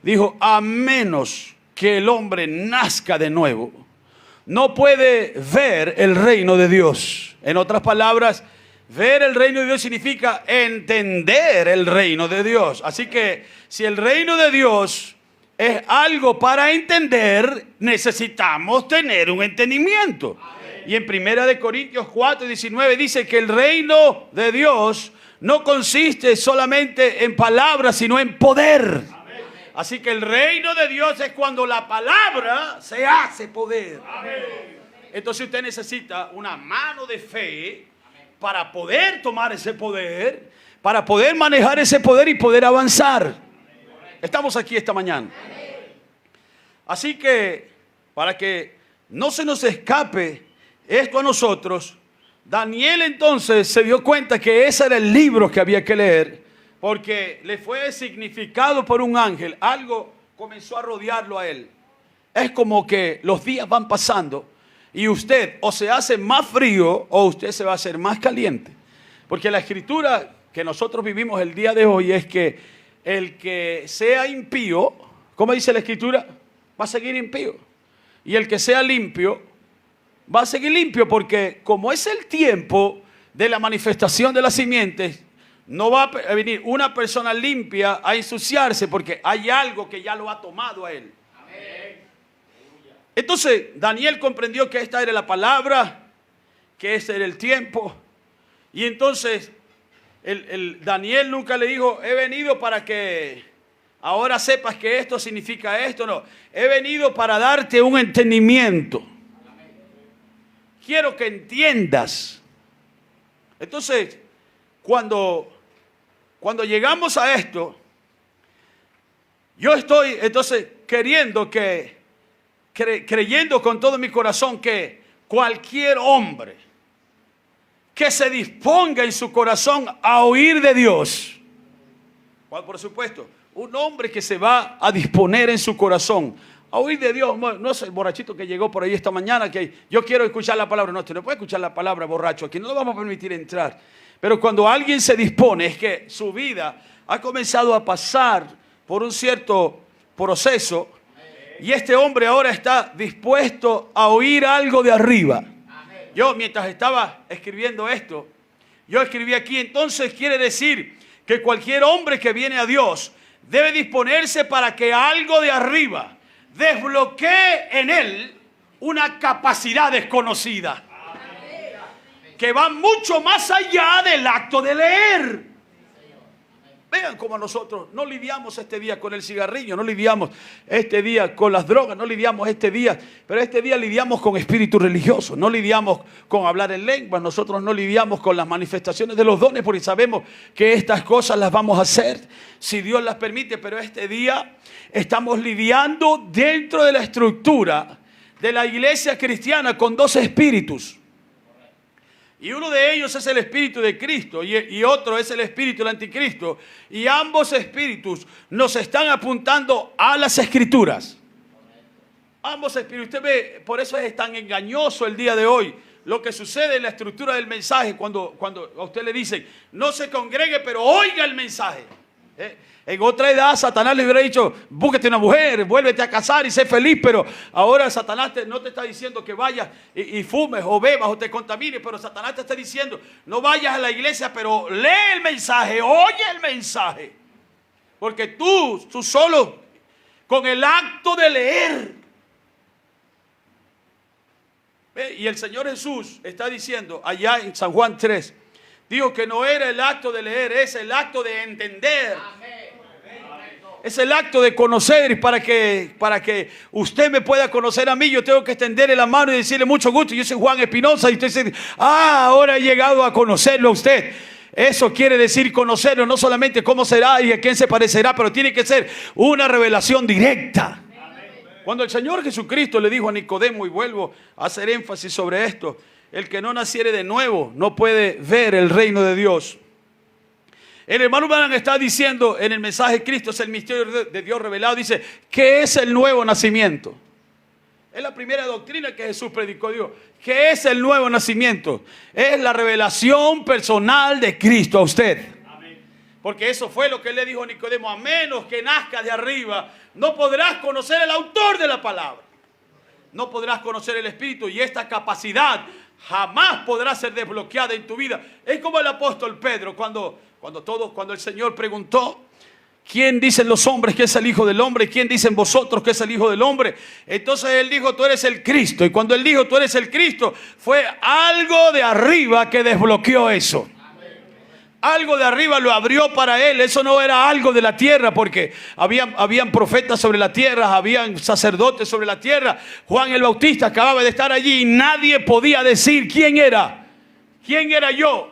Dijo: a menos que el hombre nazca de nuevo, no puede ver el reino de Dios. En otras palabras, ver el reino de Dios significa entender el reino de Dios. Así que si el reino de Dios es algo para entender, necesitamos tener un entendimiento. Amén. Y en 1 Corintios 4:19 dice que el reino de Dios no consiste solamente en palabras, sino en poder. Amén. Así que el reino de Dios es cuando la palabra se hace poder. Amén. Entonces usted necesita una mano de fe para poder tomar ese poder, para poder manejar ese poder y poder avanzar. Estamos aquí esta mañana. Así que, para que no se nos escape esto a nosotros, Daniel entonces se dio cuenta que ese era el libro que había que leer, porque le fue significado por un ángel. Algo comenzó a rodearlo a él. Es como que los días van pasando y usted o se hace más frío o usted se va a hacer más caliente. Porque la escritura que nosotros vivimos el día de hoy es que el que sea impío, ¿cómo dice la escritura? Va a seguir impío. Y el que sea limpio, va a seguir limpio, porque como es el tiempo de la manifestación de las simientes, no va a venir una persona limpia a ensuciarse, porque hay algo que ya lo ha tomado a él. Amén. Entonces Daniel comprendió que esta era la palabra, que ese era el tiempo, y entonces Daniel nunca le dijo: he venido para que ahora sepas que esto significa esto. No, he venido para darte un entendimiento. Quiero que entiendas. Entonces, cuando llegamos a esto, yo estoy entonces creyendo con todo mi corazón que cualquier hombre que se disponga en su corazón a oír de Dios, por supuesto, un hombre que se va a disponer en su corazón a oír de Dios, no es el borrachito que llegó por ahí esta mañana que yo quiero escuchar la palabra. No, usted no puede escuchar la palabra borracho aquí, no lo vamos a permitir entrar. Pero cuando alguien se dispone, es que su vida ha comenzado a pasar por un cierto proceso y este hombre ahora está dispuesto a oír algo de arriba. Yo, mientras estaba escribiendo esto, yo escribí aquí, entonces quiere decir que cualquier hombre que viene a Dios debe disponerse para que algo de arriba desbloquee en él una capacidad desconocida que va mucho más allá del acto de leer. Vean cómo nosotros no lidiamos este día con el cigarrillo, no lidiamos este día con las drogas, no lidiamos este día, pero este día lidiamos con espíritu religioso, no lidiamos con hablar en lenguas, nosotros no lidiamos con las manifestaciones de los dones porque sabemos que estas cosas las vamos a hacer si Dios las permite, pero este día estamos lidiando dentro de la estructura de la iglesia cristiana con dos espíritus. Y uno de ellos es el espíritu de Cristo y otro es el espíritu del anticristo. Y ambos espíritus nos están apuntando a las escrituras. Ambos espíritus. Usted ve, por eso es tan engañoso el día de hoy lo que sucede en la estructura del mensaje cuando a usted le dicen no se congregue pero oiga el mensaje. En otra edad Satanás le hubiera dicho búsquete una mujer, vuélvete a casar y sé feliz, pero ahora Satanás no te está diciendo que vayas y fumes o bebas o te contamines, pero Satanás te está diciendo no vayas a la iglesia pero lee el mensaje, oye el mensaje, porque tú solo con el acto de leer. Y el Señor Jesús está diciendo allá en San Juan 3, dijo que no era el acto de leer, es el acto de entender. Es el acto de conocer y para que usted me pueda conocer a mí, yo tengo que extenderle la mano y decirle mucho gusto. Yo soy Juan Espinosa y usted dice, ahora he llegado a conocerlo a usted. Eso quiere decir conocerlo, no solamente cómo será y a quién se parecerá, pero tiene que ser una revelación directa. Cuando el Señor Jesucristo le dijo a Nicodemo, y vuelvo a hacer énfasis sobre esto, el que no naciere de nuevo no puede ver el reino de Dios. El hermano Branham está diciendo en el mensaje Cristo es el misterio de Dios revelado. Dice, ¿qué es el nuevo nacimiento? Es la primera doctrina que Jesús predicó. Dijo, ¿qué es el nuevo nacimiento? Es la revelación personal de Cristo a usted. Porque eso fue lo que él le dijo a Nicodemo, a menos que nazca de arriba, no podrás conocer el autor de la palabra. No podrás conocer el Espíritu y esta capacidad jamás podrá ser desbloqueada en tu vida. Es como el apóstol Pedro cuando el Señor preguntó, ¿quién dicen los hombres que es el Hijo del Hombre? ¿Quién dicen vosotros que es el Hijo del Hombre? Entonces él dijo, tú eres el Cristo. Y cuando él dijo, tú eres el Cristo, fue algo de arriba que desbloqueó eso. Algo de arriba lo abrió para él. Eso no era algo de la tierra, porque habían profetas sobre la tierra, habían sacerdotes sobre la tierra. Juan el Bautista acababa de estar allí y nadie podía decir quién era. ¿Quién era yo?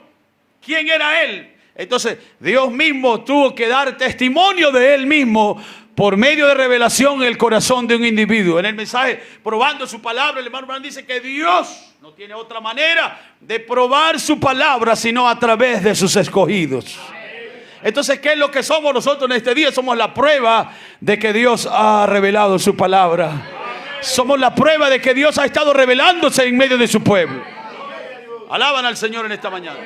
¿Quién era él? Entonces Dios mismo tuvo que dar testimonio de él mismo por medio de revelación en el corazón de un individuo. En el mensaje probando su palabra, el hermano Branham dice que Dios no tiene otra manera de probar su palabra sino a través de sus escogidos. Entonces, ¿qué es lo que somos nosotros en este día? Somos la prueba de que Dios ha revelado su palabra. Somos la prueba de que Dios ha estado revelándose en medio de su pueblo. Alaban al Señor en esta mañana.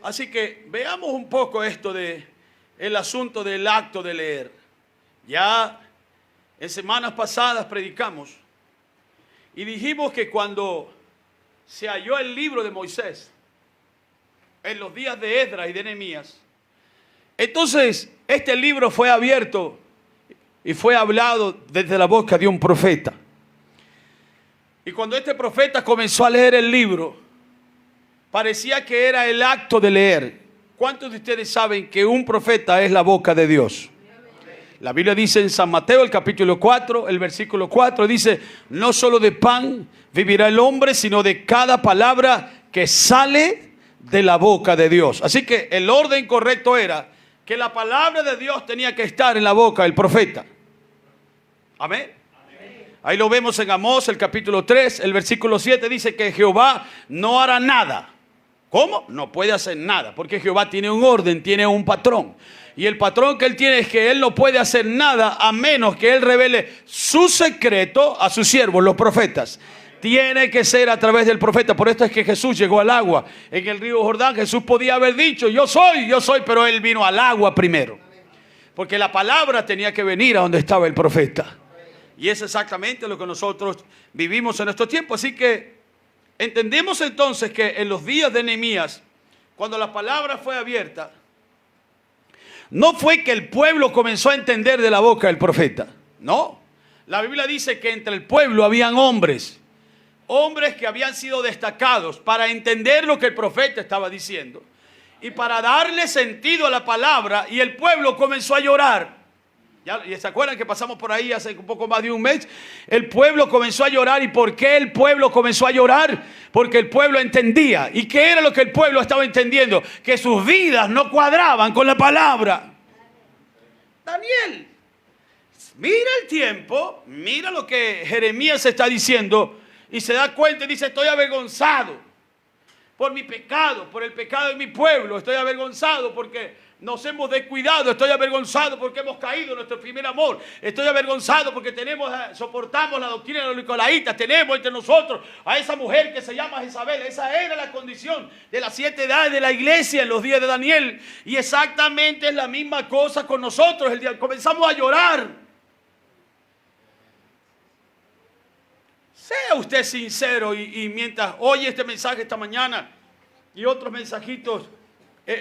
Así que veamos un poco esto de el asunto del acto de leer. Ya en semanas pasadas predicamos y dijimos que cuando se halló el libro de Moisés en los días de Esdras y de Nehemías, entonces este libro fue abierto y fue hablado desde la boca de un profeta. Y cuando este profeta comenzó a leer el libro, parecía que era el acto de leer. ¿Cuántos de ustedes saben que un profeta es la boca de Dios? La Biblia dice en San Mateo, el capítulo 4, el versículo 4, dice, no solo de pan vivirá el hombre, sino de cada palabra que sale de la boca de Dios. Así que el orden correcto era que la palabra de Dios tenía que estar en la boca del profeta. Amén. Ahí lo vemos en Amós, el capítulo 3, el versículo 7 dice que Jehová no hará nada. ¿Cómo? No puede hacer nada, porque Jehová tiene un orden, tiene un patrón. Y el patrón que él tiene es que él no puede hacer nada a menos que él revele su secreto a sus siervos, los profetas. Tiene que ser a través del profeta. Por esto es que Jesús llegó al agua en el río Jordán. Jesús podía haber dicho, yo soy, pero él vino al agua primero. Porque la palabra tenía que venir a donde estaba el profeta. Y es exactamente lo que nosotros vivimos en nuestro tiempo. Así que entendemos entonces que en los días de Nehemías, cuando la palabra fue abierta, no fue que el pueblo comenzó a entender de la boca del profeta. No. La Biblia dice que entre el pueblo habían hombres que habían sido destacados para entender lo que el profeta estaba diciendo y para darle sentido a la palabra, y el pueblo comenzó a llorar. ¿Ya se acuerdan que pasamos por ahí hace un poco más de un mes? El pueblo comenzó a llorar. ¿Y por qué el pueblo comenzó a llorar? Porque el pueblo entendía. ¿Y qué era lo que el pueblo estaba entendiendo? Que sus vidas no cuadraban con la palabra. Daniel, mira el tiempo, mira lo que Jeremías está diciendo y se da cuenta y dice, estoy avergonzado por mi pecado, por el pecado de mi pueblo. Estoy avergonzado porque nos hemos descuidado. Estoy avergonzado porque hemos caído en nuestro primer amor. Estoy avergonzado porque soportamos la doctrina de los nicolaitas. Tenemos entre nosotros a esa mujer que se llama Jezabel. Esa era la condición de las 7 edades de la iglesia en los días de Daniel. Y exactamente es la misma cosa con nosotros. Comenzamos a llorar. Sea usted sincero y mientras oye este mensaje esta mañana y otros mensajitos,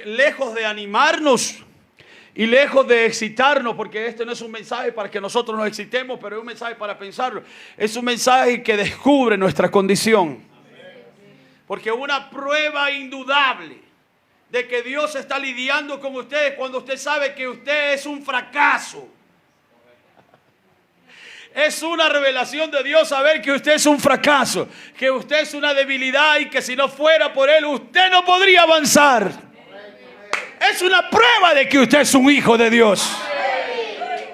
lejos de animarnos y lejos de excitarnos, porque este no es un mensaje para que nosotros nos excitemos, pero es un mensaje para pensarlo. Es un mensaje que descubre nuestra condición. Porque una prueba indudable de que Dios está lidiando con usted cuando usted sabe que usted es un fracaso. Es una revelación de Dios saber que usted es un fracaso, que usted es una debilidad y que si no fuera por Él usted no podría avanzar. Es una prueba de que usted es un hijo de Dios.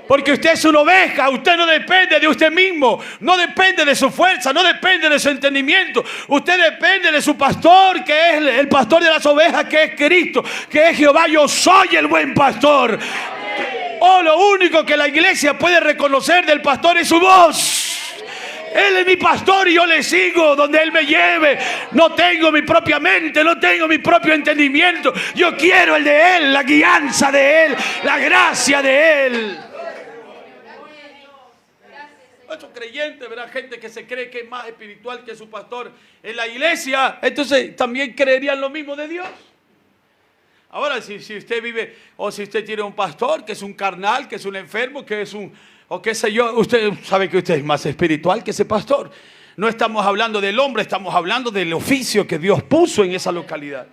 Porque usted es una oveja, usted no depende de usted mismo, no depende de su fuerza, no depende de su entendimiento. Usted depende de su pastor, que es el pastor de las ovejas, que es Cristo, que es Jehová. Yo soy el buen pastor. Lo único que la iglesia puede reconocer del pastor es su voz. Él es mi pastor y yo le sigo donde Él me lleve. No tengo mi propia mente, no tengo mi propio entendimiento. Yo quiero el de Él, la guianza de Él, la gracia de Él. Muchos creyentes, ¿verdad? Gente que se cree que es más espiritual que su pastor en la iglesia, entonces también creerían lo mismo de Dios. Ahora, si usted vive, o si usted tiene un pastor que es un carnal, que es un enfermo, que es o qué sé yo, usted sabe que usted es más espiritual que ese pastor. No estamos hablando del hombre, estamos hablando del oficio que Dios puso en esa localidad.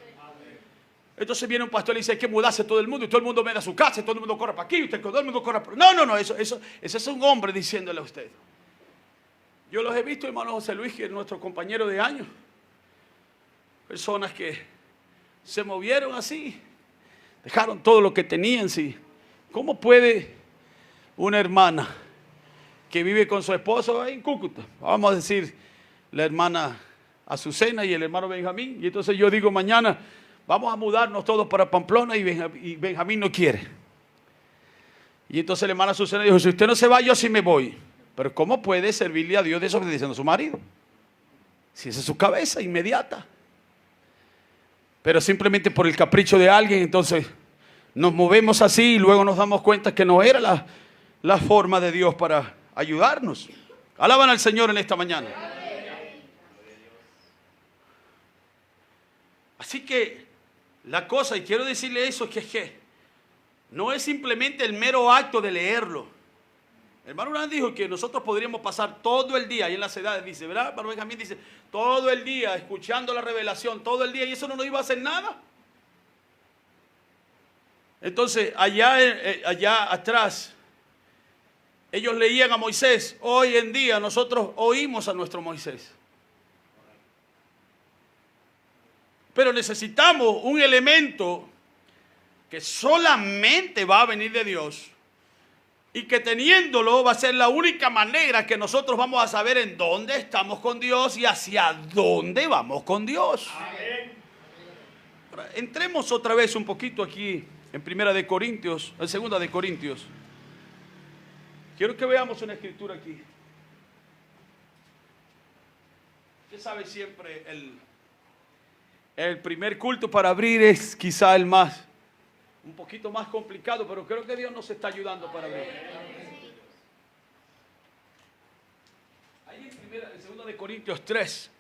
Entonces viene un pastor y dice, hay que mudarse todo el mundo, y todo el mundo me da su casa, y todo el mundo corre para aquí, y todo el mundo corre para... No, eso es un hombre diciéndole a usted. Yo los he visto, hermano José Luis, que es nuestro compañero de años. Personas que se movieron así, dejaron todo lo que tenían. Sí. ¿Cómo puede una hermana que vive con su esposo en Cúcuta, vamos a decir la hermana Azucena y el hermano Benjamín, y entonces yo digo mañana vamos a mudarnos todos para Pamplona y Benjamín no quiere? Y entonces la hermana Azucena dijo, si usted no se va, yo sí me voy. Pero ¿cómo puede servirle a Dios desobedeciendo a su marido? Si esa es su cabeza inmediata. Pero simplemente por el capricho de alguien, entonces nos movemos así y luego nos damos cuenta que no era la forma de Dios para ayudarnos. Alaban al Señor en esta mañana. Así que la cosa, y quiero decirle eso, es que no es simplemente el mero acto de leerlo. El hermano Urán dijo que nosotros podríamos pasar todo el día, ahí en las edades dice, ¿verdad? Hermano Benjamín dice, todo el día escuchando la revelación, todo el día, y eso no nos iba a hacer nada. Entonces, allá atrás, ellos leían a Moisés. Hoy en día nosotros oímos a nuestro Moisés. Pero necesitamos un elemento que solamente va a venir de Dios y que teniéndolo va a ser la única manera que nosotros vamos a saber en dónde estamos con Dios y hacia dónde vamos con Dios. Amén. Ahora, entremos otra vez un poquito aquí en Primera de Corintios, en Segunda de Corintios. Quiero que veamos una escritura aquí. Usted sabe siempre el primer culto para abrir es quizá el más, un poquito más complicado, pero creo que Dios nos está ayudando para abrir. Ahí en 2 de Corintios 3.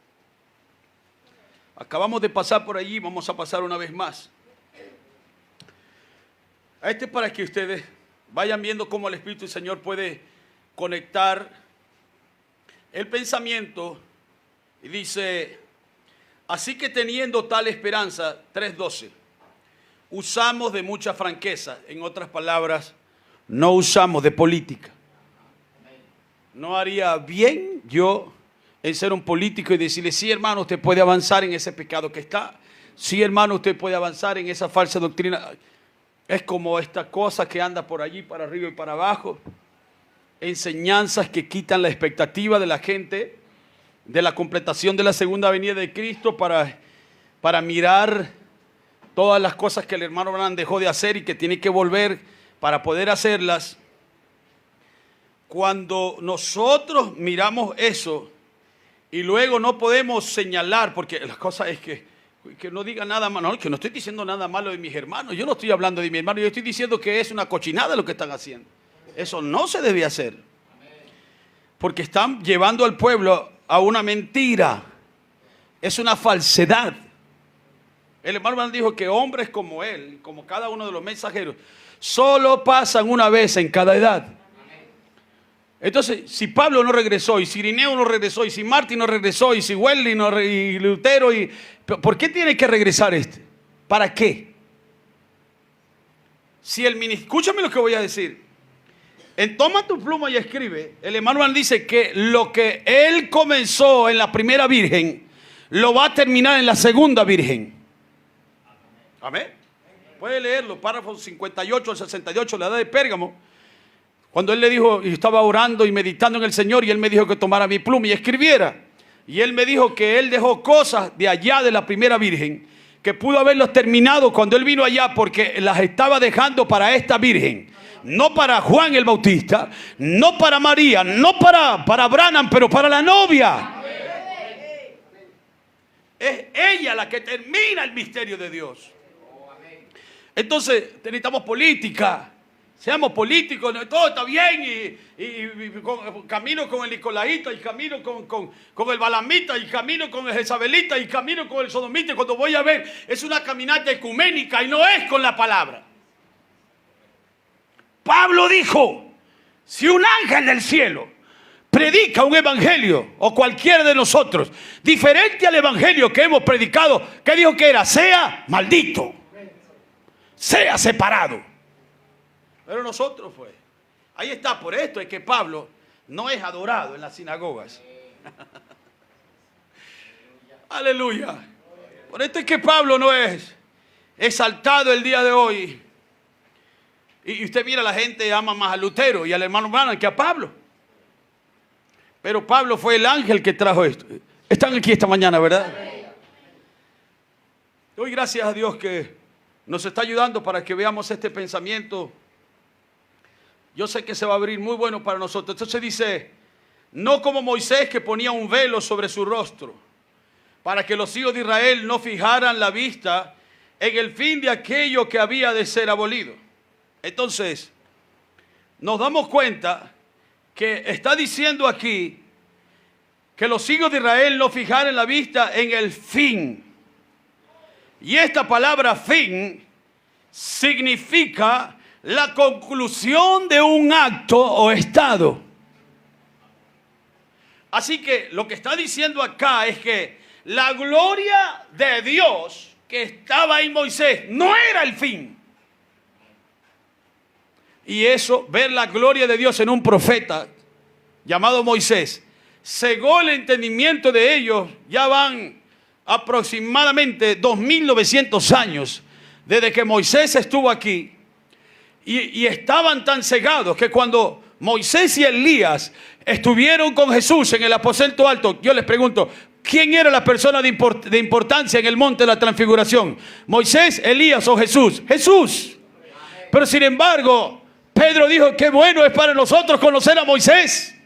Acabamos de pasar por allí, vamos a pasar una vez más. Este es para que ustedes vayan viendo cómo el Espíritu del Señor puede conectar el pensamiento. Y dice: así que teniendo tal esperanza, 3:12, usamos de mucha franqueza. En otras palabras, no usamos de política. No haría bien yo en ser un político y decirle: sí, hermano, usted puede avanzar en ese pecado que está. Sí, hermano, usted puede avanzar en esa falsa doctrina. Es como esta cosa que anda por allí, para arriba y para abajo. Enseñanzas que quitan la expectativa de la gente de la completación de la segunda venida de Cristo para mirar todas las cosas que el hermano Branham dejó de hacer y que tiene que volver para poder hacerlas. Cuando nosotros miramos eso y luego no podemos señalar, porque la cosa es que no diga nada malo, no, que no estoy diciendo nada malo de mis hermanos, yo no estoy hablando de mis hermanos, yo estoy diciendo que es una cochinada lo que están haciendo. Eso no se debe hacer, porque están llevando al pueblo a una mentira, es una falsedad. El hermano Branham dijo que hombres como él, como cada uno de los mensajeros, solo pasan una vez en cada edad. Entonces, si Pablo no regresó, y si Irineo no regresó, y si Martín no regresó, y si Wesley y Lutero, ¿por qué tiene que regresar este? ¿Para qué? Si el ministerio, escúchame lo que voy a decir. Toma tu pluma y escribe. El hermano Branham dice que lo que él comenzó en la primera virgen, lo va a terminar en la segunda virgen. Amén. Puede leerlo, párrafo 58 al 68, la edad de Pérgamo. Cuando él le dijo, y estaba orando y meditando en el Señor, y él me dijo que tomara mi pluma y escribiera. Y él me dijo que él dejó cosas de allá de la primera virgen, que pudo haberlos terminado cuando él vino allá, porque las estaba dejando para esta virgen. No para Juan el Bautista, no para María, no para Branham, pero para la novia. Es ella la que termina el misterio de Dios. Entonces necesitamos política. Seamos políticos, todo está bien, y camino con el Nicolaíta, y camino con el Balamita, y camino con el Jezabelita, y camino con el Sodomita. Cuando voy a ver, es una caminata ecuménica y no es con la palabra. Pablo dijo: si un ángel del cielo predica un evangelio, o cualquiera de nosotros, diferente al evangelio que hemos predicado, ¿qué dijo que era? Sea maldito, sea separado. Pero nosotros fue. Ahí está, por esto es que Pablo no es adorado en las sinagogas. Aleluya. Por esto es que Pablo no es exaltado el día de hoy. Y usted mira, la gente ama más a Lutero y al hermano Branham que a Pablo. Pero Pablo fue el ángel que trajo esto. Están aquí esta mañana, ¿verdad? Doy gracias a Dios que nos está ayudando para que veamos este pensamiento. Yo sé que se va a abrir muy bueno para nosotros. Entonces dice: no como Moisés, que ponía un velo sobre su rostro, para que los hijos de Israel no fijaran la vista en el fin de aquello que había de ser abolido. Entonces, nos damos cuenta que está diciendo aquí que los hijos de Israel no fijaran la vista en el fin. Y esta palabra fin significa la conclusión de un acto o estado. Así que lo que está diciendo acá es que la gloria de Dios que estaba en Moisés no era el fin. Y eso, ver la gloria de Dios en un profeta llamado Moisés, cegó el entendimiento de ellos. Ya van aproximadamente 2900 años desde que Moisés estuvo aquí, y estaban tan cegados que cuando Moisés y Elías estuvieron con Jesús en el aposento alto, yo les pregunto, ¿quién era la persona de importancia en el monte de la transfiguración? ¿Moisés, Elías o Jesús? Jesús. Pero sin embargo, Pedro dijo, qué bueno es para nosotros conocer a Moisés.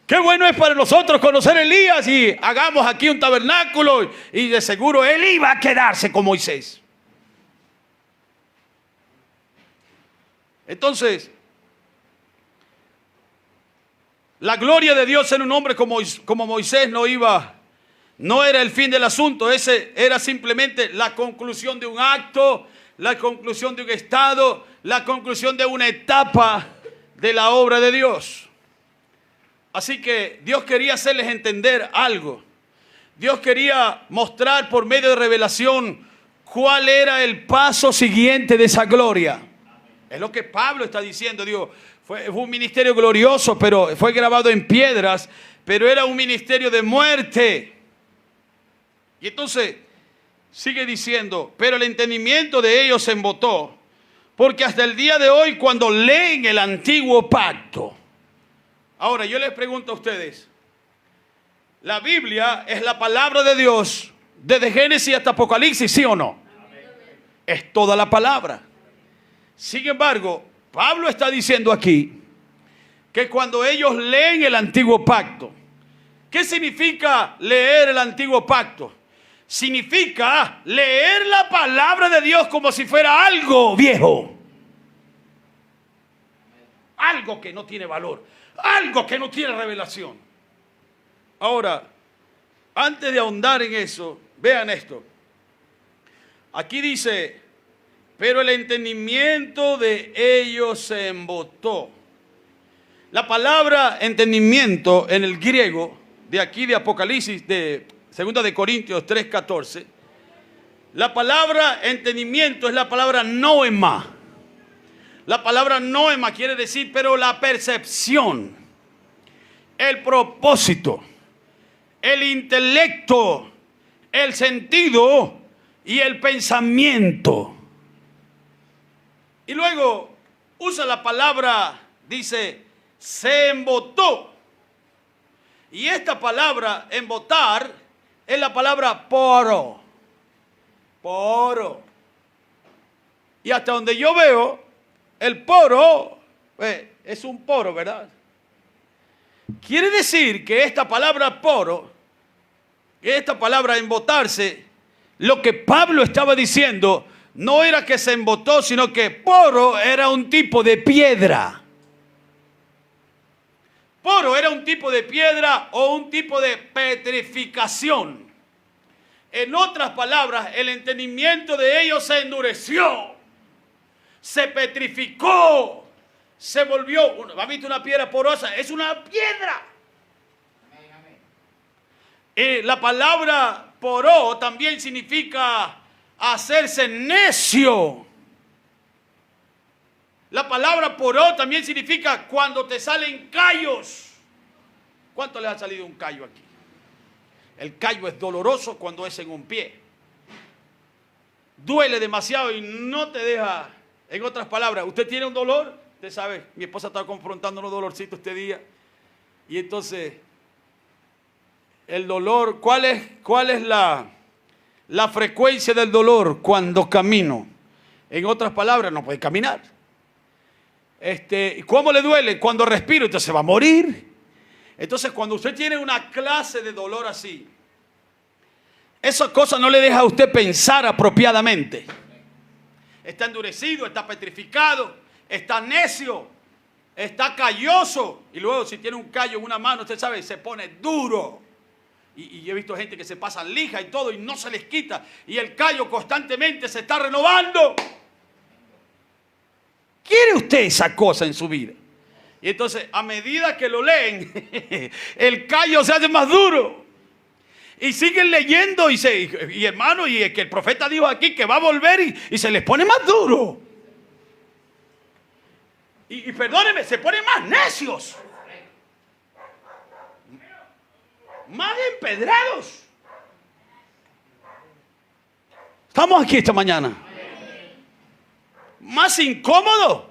Qué bueno es para nosotros conocer a Elías, y hagamos aquí un tabernáculo, y de seguro él iba a quedarse con Moisés. Entonces, la gloria de Dios en un hombre como Moisés no era el fin del asunto. Ese era simplemente la conclusión de un acto, la conclusión de un estado, la conclusión de una etapa de la obra de Dios. Así que Dios quería hacerles entender algo. Dios quería mostrar por medio de revelación cuál era el paso siguiente de esa gloria. Es lo que Pablo está diciendo. Digo, fue un ministerio glorioso, pero fue grabado en piedras, pero era un ministerio de muerte. Y entonces sigue diciendo, pero el entendimiento de ellos se embotó, porque hasta el día de hoy, cuando leen el antiguo pacto. Ahora yo les pregunto a ustedes, ¿la Biblia es la palabra de Dios desde Génesis hasta Apocalipsis, sí o no? Es toda la palabra. Sin embargo, Pablo está diciendo aquí que cuando ellos leen el antiguo pacto, ¿qué significa leer el antiguo pacto? Significa leer la palabra de Dios como si fuera algo viejo, algo que no tiene valor, algo que no tiene revelación. Ahora, antes de ahondar en eso, vean esto. Aquí dice, pero el entendimiento de ellos se embotó. La palabra entendimiento en el griego, de aquí de Apocalipsis, de 2 de Corintios 3:14, la palabra entendimiento es la palabra noema. La palabra noema quiere decir, pero la percepción, el propósito, el intelecto, el sentido y el pensamiento. Y luego usa la palabra, dice, se embotó. Y esta palabra, embotar, es la palabra poro. Poro. Y hasta donde yo veo, el poro es un poro, ¿verdad? Quiere decir que esta palabra poro, esta palabra embotarse, lo que Pablo estaba diciendo, no era que se embotó, sino que poro era un tipo de piedra. Poro era un tipo de piedra o un tipo de petrificación. En otras palabras, el entendimiento de ellos se endureció, se petrificó, se volvió. ¿Ha visto una piedra porosa? Es una piedra. La palabra poró también significa hacerse necio. La palabra poró también significa cuando te salen callos. ¿Cuánto les ha salido un callo aquí? El callo es doloroso cuando es en un pie. Duele demasiado y no te deja. En otras palabras, usted tiene un dolor. Usted sabe, mi esposa estaba confrontando los dolorcitos este día. Y entonces, el dolor, ¿cuál es la frecuencia del dolor cuando camino? En otras palabras, no puede caminar. ¿Cómo le duele? Cuando respiro, entonces se va a morir. Entonces, cuando usted tiene una clase de dolor así, esa cosa no le deja a usted pensar apropiadamente. Está endurecido, está petrificado, está necio, está calloso. Y luego, si tiene un callo en una mano, usted sabe, se pone duro. Y he visto gente que se pasa lija y todo y no se les quita. Y el callo constantemente se está renovando. ¿Quiere usted esa cosa en su vida? Y entonces, a medida que lo leen, el callo se hace más duro. Y siguen leyendo y hermano, y que el profeta dijo aquí que va a volver y se les pone más duro. Y perdónenme, se ponen más necios. Más empedrados. Estamos aquí esta mañana. Más incómodo.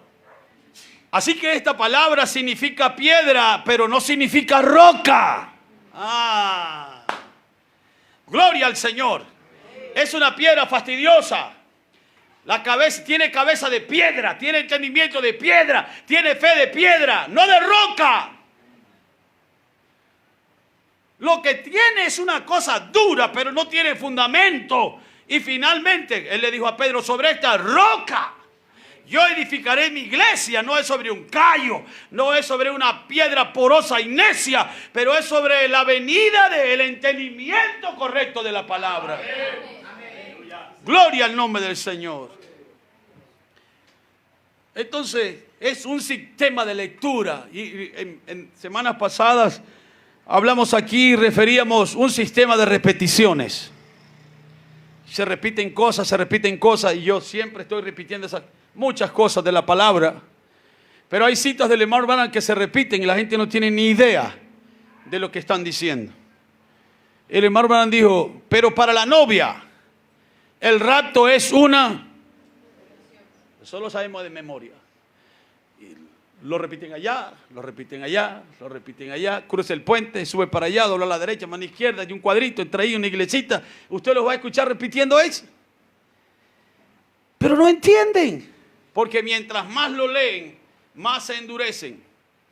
Así que esta palabra significa piedra, pero no significa roca. Gloria al Señor. Es una piedra fastidiosa. La cabeza tiene cabeza de piedra, tiene entendimiento de piedra, tiene fe de piedra, no de roca. Lo que tiene es una cosa dura, pero no tiene fundamento. Y finalmente, él le dijo a Pedro, sobre esta roca yo edificaré mi iglesia. No es sobre un callo, no es sobre una piedra porosa y necia, pero es sobre la venida del entendimiento correcto de la palabra. Amén. Gloria al nombre del Señor. Entonces, es un sistema de lectura. Y en semanas pasadas hablamos aquí, referíamos un sistema de repeticiones. Se repiten cosas, y yo siempre estoy repitiendo muchas cosas de la palabra. Pero hay citas del hermano Branham que se repiten y la gente no tiene ni idea de lo que están diciendo. El hermano Branham dijo, pero para la novia, el rapto es una... Eso lo sabemos de memoria. Y lo repiten allá, lo repiten allá, lo repiten allá. Cruza el puente, sube para allá, dobla a la derecha, mano izquierda, hay un cuadrito, entra ahí una iglesita. Usted los va a escuchar repitiendo eso. Pero no entienden. Porque mientras más lo leen, más se endurecen.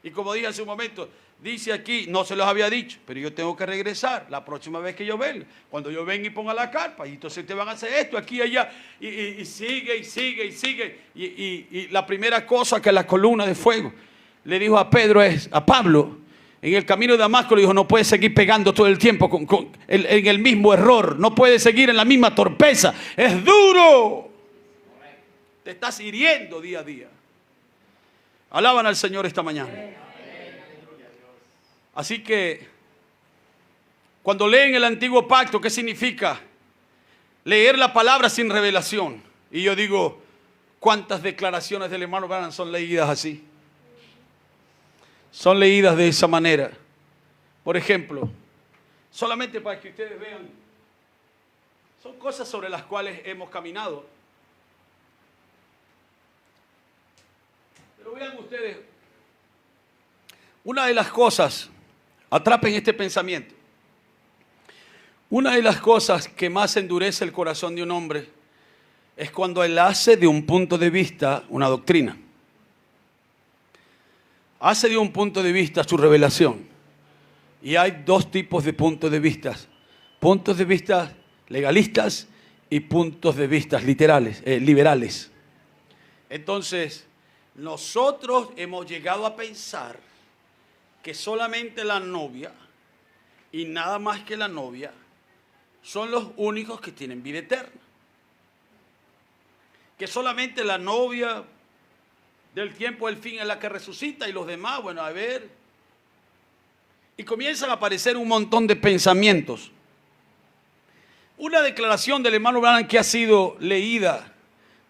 Y como dije hace un momento, dice aquí, no se los había dicho, pero yo tengo que regresar la próxima vez que yo venga. Cuando yo venga y ponga la carpa, y entonces te van a hacer esto, aquí y allá, y sigue, y sigue, y sigue. Y la primera cosa que la columna de fuego le dijo a Pablo, en el camino de Damasco, le dijo, no puedes seguir pegando todo el tiempo en el mismo error, no puedes seguir en la misma torpeza, es duro. Te estás hiriendo día a día. Alaban al Señor esta mañana. Así que, cuando leen el antiguo pacto, ¿qué significa? Leer la palabra sin revelación. Y yo digo, ¿cuántas declaraciones del hermano Branham son leídas así? Son leídas de esa manera. Por ejemplo, solamente para que ustedes vean, son cosas sobre las cuales hemos caminado. Pero vean ustedes, una de las cosas... Atrapen este pensamiento. Una de las cosas que más endurece el corazón de un hombre es cuando él hace de un punto de vista una doctrina. Hace de un punto de vista su revelación. Y hay dos tipos de puntos de vista. Puntos de vista legalistas y puntos de vista liberales. Entonces, nosotros hemos llegado a pensar que solamente la novia y nada más que la novia son los únicos que tienen vida eterna. Que solamente la novia del tiempo del fin es la que resucita y los demás, bueno, a ver. Y comienzan a aparecer un montón de pensamientos. Una declaración del hermano Branham que ha sido leída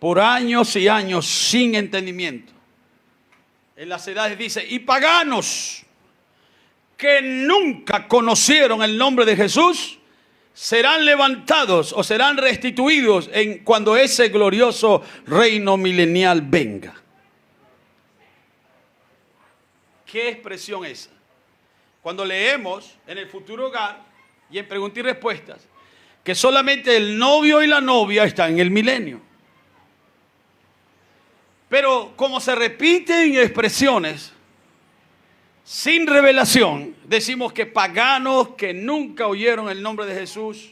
por años y años sin entendimiento. En las edades dice, y paganos que nunca conocieron el nombre de Jesús, serán levantados o serán restituidos cuando ese glorioso reino milenial venga. ¿Qué expresión es esa? Cuando leemos en el futuro hogar y en preguntas y respuestas, que solamente el novio y la novia están en el milenio. Pero como se repiten expresiones sin revelación, decimos que paganos que nunca oyeron el nombre de Jesús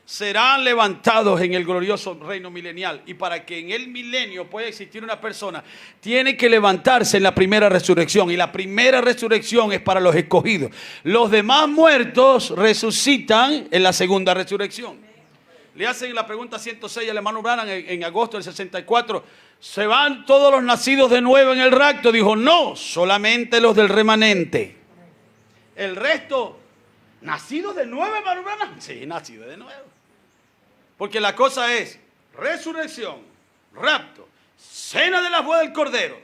serán levantados en el glorioso reino milenial. Y para que en el milenio pueda existir una persona, tiene que levantarse en la primera resurrección. Y la primera resurrección es para los escogidos. Los demás muertos resucitan en la segunda resurrección. Le hacen la pregunta 106 al hermano Branham en agosto del 64. ¿Se van todos los nacidos de nuevo en el rapto? Dijo, no, solamente los del remanente. El resto, ¿nacidos de nuevo, hermano Branham? Sí, nacidos de nuevo. Porque la cosa es resurrección, rapto, cena de la boda del Cordero,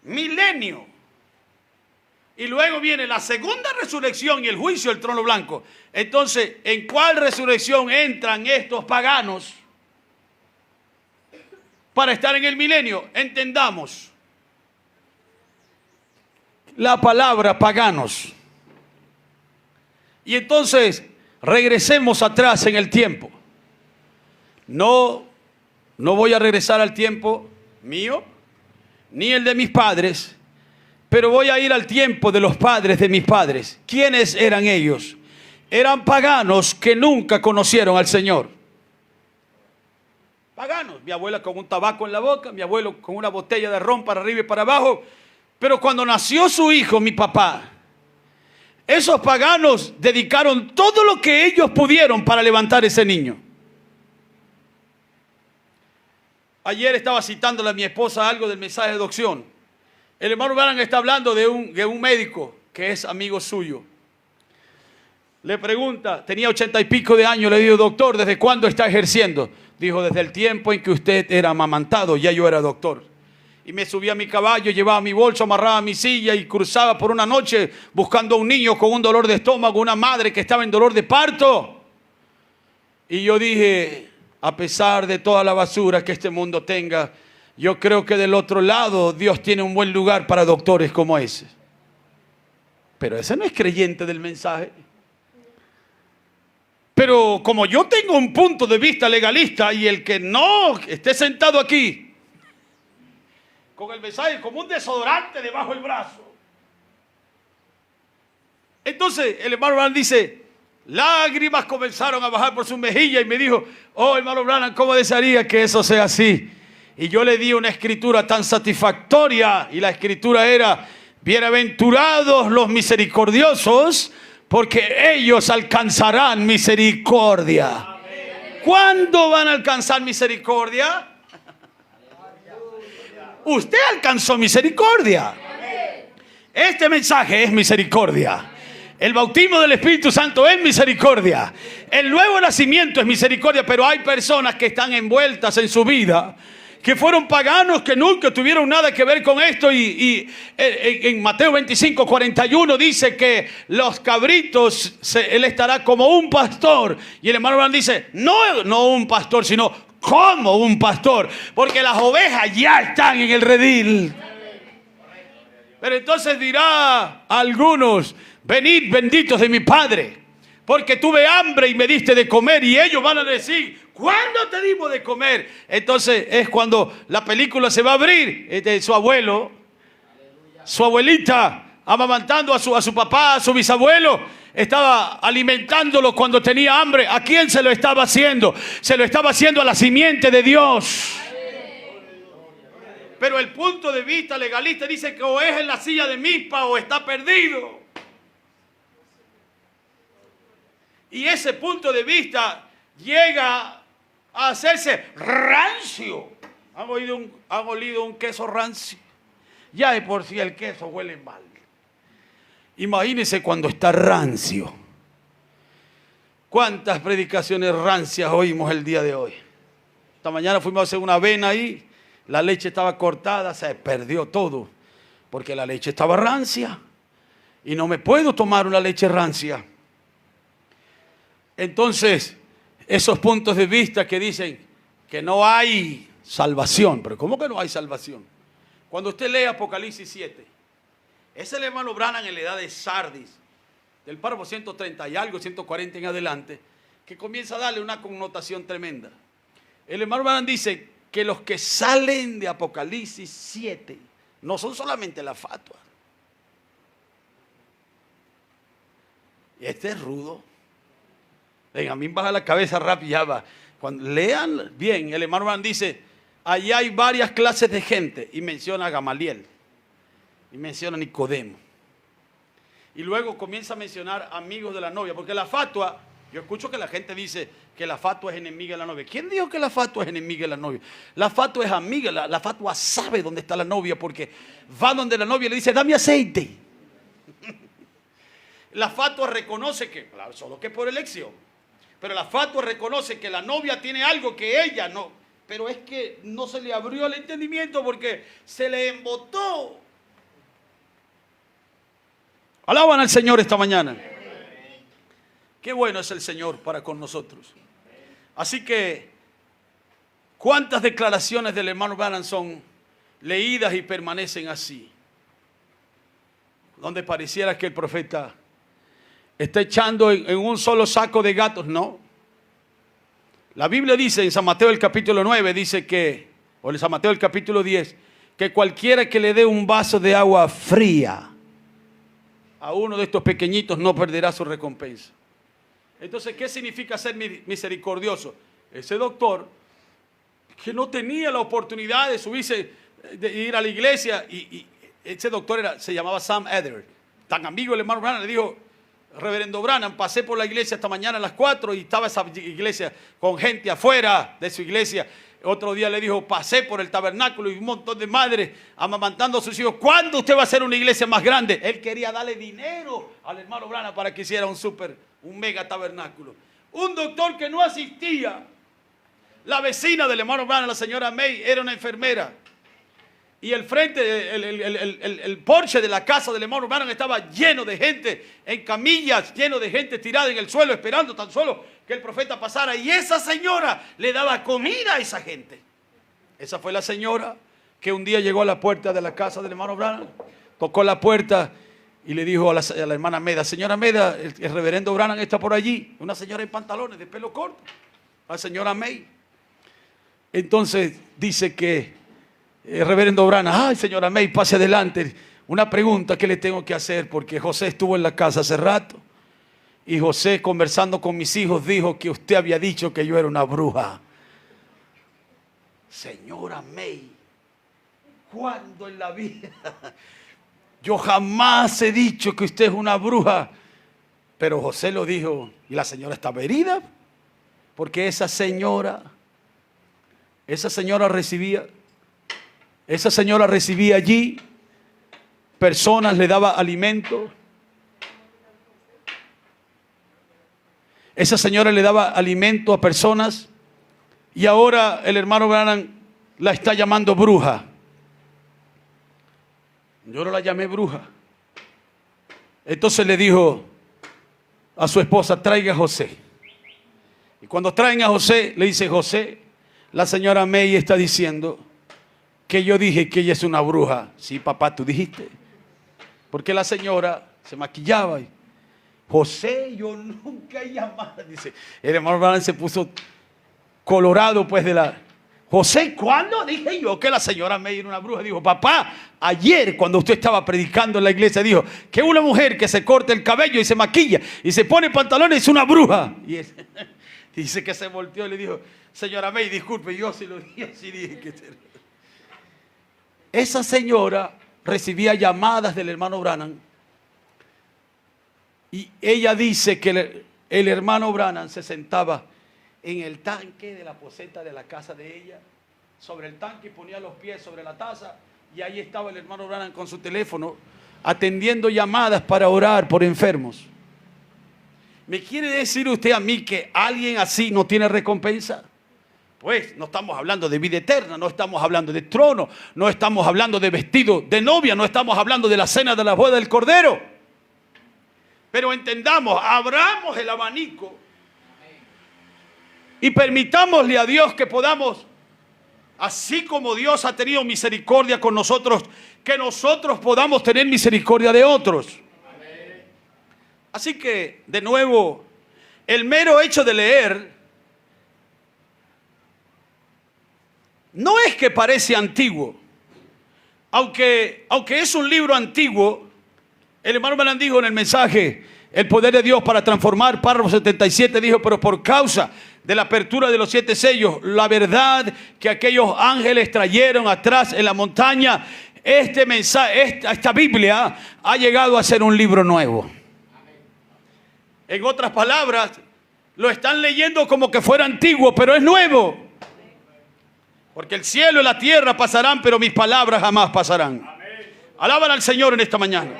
milenio. Y luego viene la segunda resurrección y el juicio del trono blanco. Entonces, ¿en cuál resurrección entran estos paganos? para estar en el milenio. Entendamos la palabra paganos. Y entonces regresemos atrás en el tiempo. No voy a regresar al tiempo mío, ni el de mis padres, pero voy a ir al tiempo de los padres de mis padres. ¿Quiénes eran ellos? Eran paganos que nunca conocieron al Señor. Paganos. Mi abuela con un tabaco en la boca, mi abuelo con una botella de ron para arriba y para abajo. Pero cuando nació su hijo, mi papá, esos paganos dedicaron todo lo que ellos pudieron para levantar ese niño. Ayer estaba citándole a mi esposa algo del mensaje de adopción. El hermano Branham está hablando de un médico que es amigo suyo. Le pregunta, tenía 80 y pico de años, le digo, doctor, ¿desde cuándo está ejerciendo? Dijo, desde el tiempo en que usted era amamantado, ya yo era doctor. Y me subía a mi caballo, llevaba mi bolso, amarraba mi silla y cruzaba por una noche buscando a un niño con un dolor de estómago, una madre que estaba en dolor de parto. Y yo dije, a pesar de toda la basura que este mundo tenga, yo creo que del otro lado Dios tiene un buen lugar para doctores como ese. Pero ese no es creyente del mensaje. Pero como yo tengo un punto de vista legalista y el que no esté sentado aquí con el mensaje como un desodorante debajo del brazo. Entonces el hermano Branham dice, lágrimas comenzaron a bajar por su mejilla y me dijo, oh hermano Branham, ¿cómo desearía que eso sea así? Y yo le di una escritura tan satisfactoria y la escritura era, bienaventurados los misericordiosos, porque ellos alcanzarán misericordia. ¿Cuándo van a alcanzar misericordia? Usted alcanzó misericordia. Este mensaje es misericordia. El bautismo del Espíritu Santo es misericordia. El nuevo nacimiento es misericordia. Pero hay personas que están envueltas en su vida, que fueron paganos, que nunca tuvieron nada que ver con esto. Y en Mateo 25, 41 dice que los cabritos, él estará como un pastor. Y el hermano Branham dice, no un pastor, sino como un pastor. Porque las ovejas ya están en el redil. Pero entonces dirá a algunos, venid benditos de mi Padre, porque tuve hambre y me diste de comer. Y ellos van a decir, ¿cuándo te dimos de comer? Entonces es cuando la película se va a abrir. Su abuelo, su abuelita, amamantando a su papá, a su bisabuelo, estaba alimentándolo cuando tenía hambre. ¿A quién se lo estaba haciendo? Se lo estaba haciendo a la simiente de Dios. Pero el punto de vista legalista dice que o es en la silla de Mizpa o está perdido. Y ese punto de vista llega a hacerse rancio. ¿Han olido un queso rancio? Ya de por sí el queso huele mal. Imagínense cuando está rancio. ¿Cuántas predicaciones rancias oímos el día de hoy? Esta mañana fuimos a hacer una avena ahí. La leche estaba cortada, se perdió todo. Porque la leche estaba rancia. Y no me puedo tomar una leche rancia. Entonces, esos puntos de vista que dicen que no hay salvación. Pero ¿cómo que no hay salvación? Cuando usted lee Apocalipsis 7, es el hermano Branham en la edad de Sardis, del párrafo 130 y algo, 140 en adelante, que comienza a darle una connotación tremenda. El hermano Branham dice que los que salen de Apocalipsis 7 no son solamente la fatua. Y este es rudo. Venga, a mí baja la cabeza rápido, ya va. Cuando lean bien, el hermano Branham dice, allá hay varias clases de gente, y menciona a Gamaliel, y menciona a Nicodemo. Y luego comienza a mencionar amigos de la novia, porque la fatua, yo escucho que la gente dice que la fatua es enemiga de la novia. ¿Quién dijo que la fatua es enemiga de la novia? La fatua es amiga, la fatua sabe dónde está la novia, porque va donde la novia y le dice, dame aceite. La fatua reconoce que, claro, solo que por elección, pero la fatua reconoce que la novia tiene algo que ella no, pero es que no se le abrió el entendimiento porque se le embotó. Alaban al Señor esta mañana. Qué bueno es el Señor para con nosotros. Así que ¿Cuántas declaraciones del hermano Branham son leídas y permanecen así? Donde pareciera que el profeta está echando en un solo saco de gatos. No. La Biblia dice en San Mateo el capítulo 9, dice que, o en San Mateo el capítulo 10, que cualquiera que le dé un vaso de agua fría a uno de estos pequeñitos no perderá su recompensa. Entonces, ¿qué significa ser misericordioso? Ese doctor que no tenía la oportunidad de subirse, de ir a la iglesia, y ese doctor se llamaba Sam Eder, tan amigo del hermano Branham, le dijo: reverendo Branham, pasé por la iglesia esta mañana a las 4 y estaba esa iglesia con gente afuera de su iglesia. Otro día le dijo: pasé por el tabernáculo y un montón de madres amamantando a sus hijos. ¿Cuándo usted va a hacer una iglesia más grande? Él quería darle dinero al hermano Branham para que hiciera un mega tabernáculo. Un doctor que no asistía. La vecina del hermano Branham, la señora May, era una enfermera. Y el frente, el porche de la casa del hermano Branham estaba lleno de gente en camillas, lleno de gente tirada en el suelo, esperando tan solo que el profeta pasara. Y esa señora le daba comida a esa gente. Esa fue la señora que un día llegó a la puerta de la casa del hermano Branham, tocó la puerta y le dijo a la hermana Meda: señora Meda, el reverendo Branham está por allí. Una señora en pantalones de pelo corto, la señora May. Entonces dice que el reverendo Branham: ay, señora May, pase adelante. Una pregunta que le tengo que hacer, porque José estuvo en la casa hace rato y José, conversando con mis hijos, dijo que usted había dicho que yo era una bruja. Señora May, ¿cuándo en la vida? Yo jamás he dicho que usted es una bruja. Pero José lo dijo y la señora estaba herida, porque esa señora recibía allí personas, le daba alimento. Esa señora le daba alimento a personas y ahora el hermano Branham la está llamando bruja. Yo no la llamé bruja. Entonces le dijo a su esposa: traiga a José. Y cuando traen a José, le dice: José, la señora May está diciendo que yo dije que ella es una bruja. Sí, papá, tú dijiste. Porque la señora se maquillaba y: José, yo nunca he llamado. Dice, el hermano Branham se puso colorado pues de la... José, ¿cuándo dije yo que la señora May era una bruja? Dijo: papá, ayer cuando usted estaba predicando en la iglesia, dijo que una mujer que se corta el cabello y se maquilla y se pone pantalones es una bruja. Y él, dice que se volteó y le dijo: señora May, disculpe, yo sí lo dije, sí dije que... Esa señora recibía llamadas del hermano Branham y ella dice que el hermano Branham se sentaba en el tanque de la poseta de la casa de ella, sobre el tanque, ponía los pies sobre la taza y ahí estaba el hermano Branham con su teléfono atendiendo llamadas para orar por enfermos. ¿Me quiere decir usted a mí que alguien así no tiene recompensa? Pues no estamos hablando de vida eterna, no estamos hablando de trono, no estamos hablando de vestido de novia, no estamos hablando de la cena de la boda del Cordero. Pero entendamos, abramos el abanico y permitámosle a Dios que podamos, así como Dios ha tenido misericordia con nosotros, que nosotros podamos tener misericordia de otros. Así que, de nuevo, el mero hecho de leer no es que parece antiguo. Aunque es un libro antiguo, el hermano Branham dijo en el mensaje El poder de Dios para transformar, párrafo 77, dijo: pero por causa de la apertura de los 7 sellos, la verdad que aquellos ángeles trajeron atrás en la montaña, este mensaje, esta Biblia ha llegado a ser un libro nuevo. En otras palabras, lo están leyendo como que fuera antiguo, pero es nuevo. Porque el cielo y la tierra pasarán, pero mis palabras jamás pasarán. Alaban al Señor en esta mañana.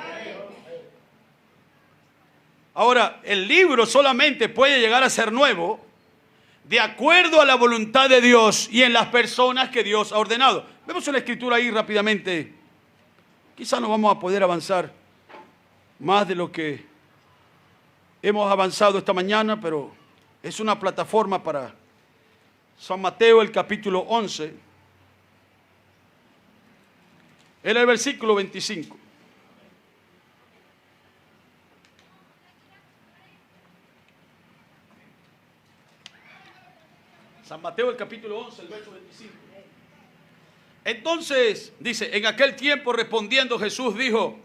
Ahora, el libro solamente puede llegar a ser nuevo de acuerdo a la voluntad de Dios y en las personas que Dios ha ordenado. Vemos una escritura ahí rápidamente. Quizás no vamos a poder avanzar más de lo que hemos avanzado esta mañana, pero es una plataforma para San Mateo, el capítulo 11, en el versículo 25. San Mateo, el capítulo 11, el verso 25. Entonces, dice, en aquel tiempo respondiendo Jesús dijo: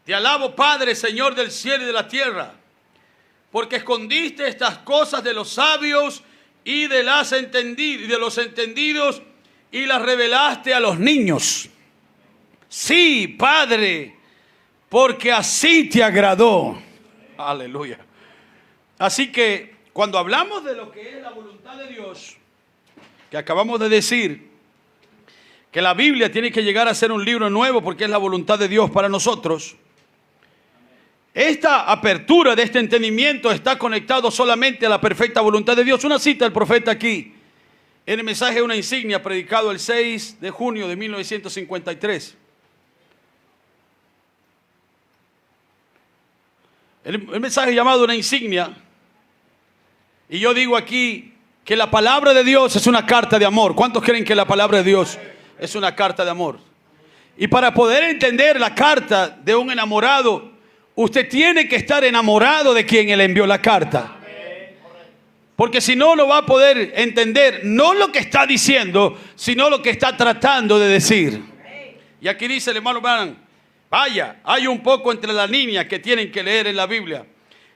Te alabo, Padre, Señor del cielo y de la tierra, porque escondiste estas cosas de los sabios y de los entendidos y las revelaste a los niños. Sí, Padre, porque así te agradó. Aleluya. Así que cuando hablamos de lo que es la voluntad de Dios, que acabamos de decir, que la Biblia tiene que llegar a ser un libro nuevo porque es la voluntad de Dios para nosotros. Esta apertura de este entendimiento está conectado solamente a la perfecta voluntad de Dios. Una cita del profeta aquí, en el mensaje de una insignia predicado el 6 de junio de 1953. El mensaje llamado una insignia. Y yo digo aquí que la palabra de Dios es una carta de amor. ¿Cuántos creen que la palabra de Dios es una carta de amor? Y para poder entender la carta de un enamorado, usted tiene que estar enamorado de quien le envió la carta. Porque si no, no va a poder entender no lo que está diciendo, sino lo que está tratando de decir. Y aquí dice el hermano Branham: vaya, hay un poco entre las líneas que tienen que leer en la Biblia.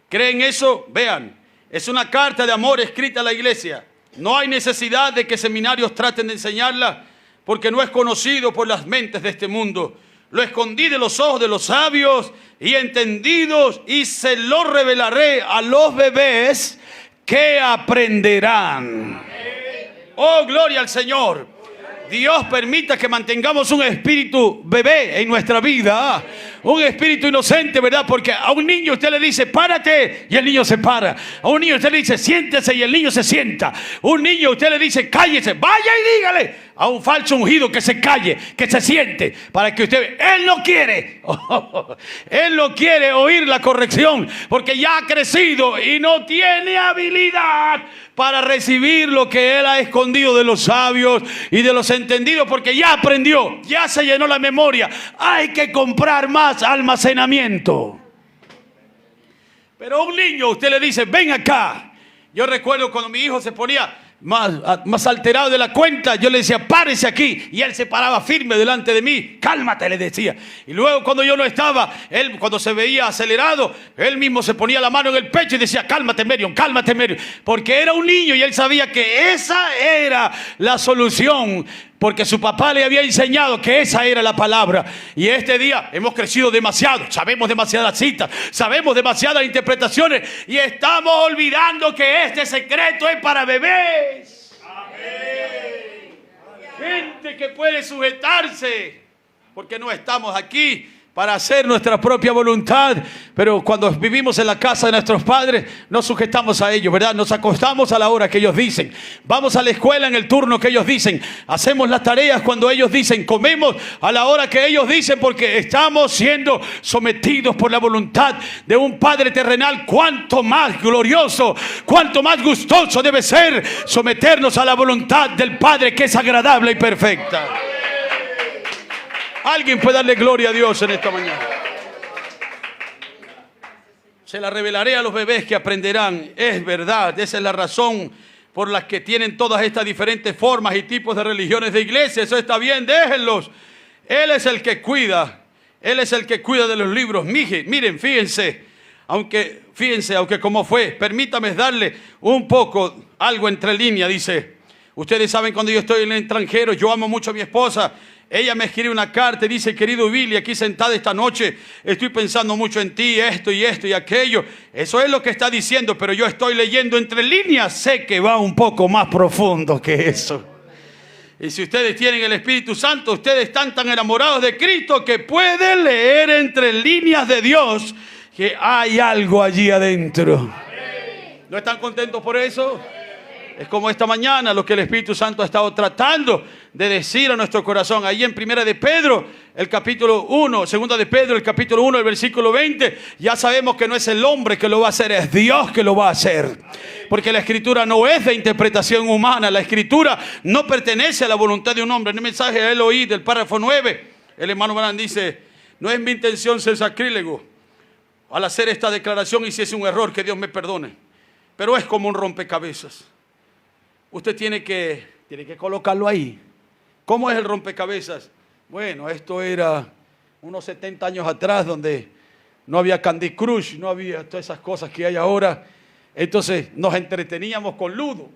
¿Creen eso? Vean, es una carta de amor escrita a la iglesia. No hay necesidad de que seminarios traten de enseñarla, porque no es conocido por las mentes de este mundo. Lo escondí de los ojos de los sabios y entendidos, y se lo revelaré a los bebés que aprenderán. Oh, gloria al Señor. Dios permita que mantengamos un espíritu bebé en nuestra vida, un espíritu inocente, ¿verdad? Porque a un niño usted le dice párate y el niño se para. A un niño usted le dice siéntese y el niño se sienta. A un niño usted le dice cállese, vaya y dígale a un falso ungido que se calle, que se siente, para que usted, él no quiere, él no quiere oír la corrección, porque ya ha crecido y no tiene habilidad para recibir lo que él ha escondido de los sabios y de los entendidos, porque ya aprendió, ya se llenó la memoria. Hay que comprar más almacenamiento. Pero a un niño usted le dice ven acá. Yo recuerdo cuando mi hijo se ponía más alterado de la cuenta, yo le decía párese aquí, y él se paraba firme delante de mí. Cálmate, le decía. Y luego cuando yo no estaba, él cuando se veía acelerado, él mismo se ponía la mano en el pecho y decía cálmate, Merion, porque era un niño y él sabía que esa era la solución, porque su papá le había enseñado que esa era la palabra. Y este día hemos crecido demasiado, sabemos demasiadas citas, sabemos demasiadas interpretaciones, y estamos olvidando que este secreto es para bebés. Amén. Gente que puede sujetarse, porque no estamos aquí para hacer nuestra propia voluntad, pero cuando vivimos en la casa de nuestros padres nos sujetamos a ellos, ¿verdad? Nos acostamos a la hora que ellos dicen, vamos a la escuela en el turno que ellos dicen, hacemos las tareas cuando ellos dicen, comemos a la hora que ellos dicen, porque estamos siendo sometidos por la voluntad de un Padre terrenal. Cuánto más glorioso, cuánto más gustoso debe ser someternos a la voluntad del Padre, que es agradable y perfecta. Alguien puede darle gloria a Dios en esta mañana. Se la revelaré a los bebés que aprenderán. Es verdad, esa es la razón por la que tienen todas estas diferentes formas y tipos de religiones de iglesia. Eso está bien, déjenlos. Él es el que cuida. Él es el que cuida de los libros. Miren, fíjense, aunque como fue, permítame darle un poco algo entre líneas. Dice, ustedes saben, cuando yo estoy en el extranjero, yo amo mucho a mi esposa. Ella me escribe una carta y dice, querido Billy, aquí sentada esta noche, estoy pensando mucho en ti, esto y aquello. Eso es lo que está diciendo, pero yo estoy leyendo entre líneas, sé que va un poco más profundo que eso. Y si ustedes tienen el Espíritu Santo, ustedes están tan enamorados de Cristo que pueden leer entre líneas de Dios que hay algo allí adentro. ¿No están contentos por eso? Es como esta mañana lo que el Espíritu Santo ha estado tratando de decir a nuestro corazón. Ahí en Primera de Pedro, el capítulo 1, Segunda de Pedro, el capítulo 1, el versículo 20, ya sabemos que no es el hombre que lo va a hacer, es Dios que lo va a hacer. Porque la Escritura no es de interpretación humana, la Escritura no pertenece a la voluntad de un hombre. En el mensaje de Eloí, del párrafo 9, el hermano Branham dice: no es mi intención ser sacrílego al hacer esta declaración, y si es un error, que Dios me perdone. Pero es como un rompecabezas. Usted tiene que colocarlo ahí. ¿Cómo es el rompecabezas? Bueno, esto era unos 70 años atrás, donde no había Candy Crush, no había todas esas cosas que hay ahora. Entonces nos entreteníamos con Ludo,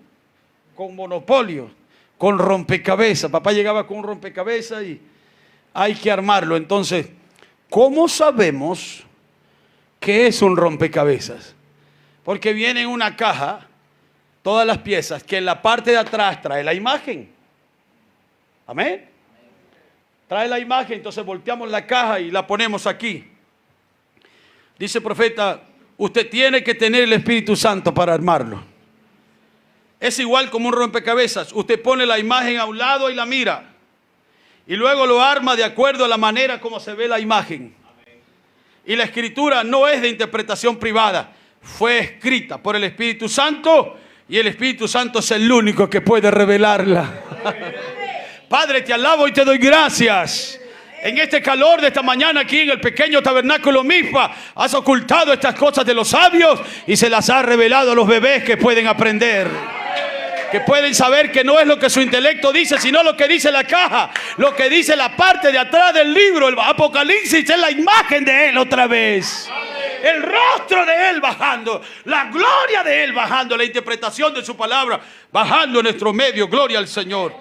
con Monopolio, con rompecabezas. Papá llegaba con un rompecabezas y hay que armarlo. Entonces, ¿cómo sabemos qué es un rompecabezas? Porque viene en una caja todas las piezas, que en la parte de atrás trae la imagen. Amén. Trae la imagen, entonces volteamos la caja y la ponemos aquí. Dice el profeta: usted tiene que tener el Espíritu Santo para armarlo. Es igual como un rompecabezas. Usted pone la imagen a un lado y la mira, y luego lo arma de acuerdo a la manera como se ve la imagen. Y la Escritura no es de interpretación privada. Fue escrita por el Espíritu Santo, y el Espíritu Santo es el único que puede revelarla. Padre, te alabo y te doy gracias. En este calor de esta mañana, aquí en el pequeño tabernáculo Mizpa, has ocultado estas cosas de los sabios y se las has revelado a los bebés, que pueden aprender, que pueden saber que no es lo que su intelecto dice, sino lo que dice la caja, lo que dice la parte de atrás del libro. El Apocalipsis es la imagen de Él otra vez. El rostro de Él bajando, la gloria de Él bajando, la interpretación de su palabra bajando en nuestro medio. Gloria al Señor.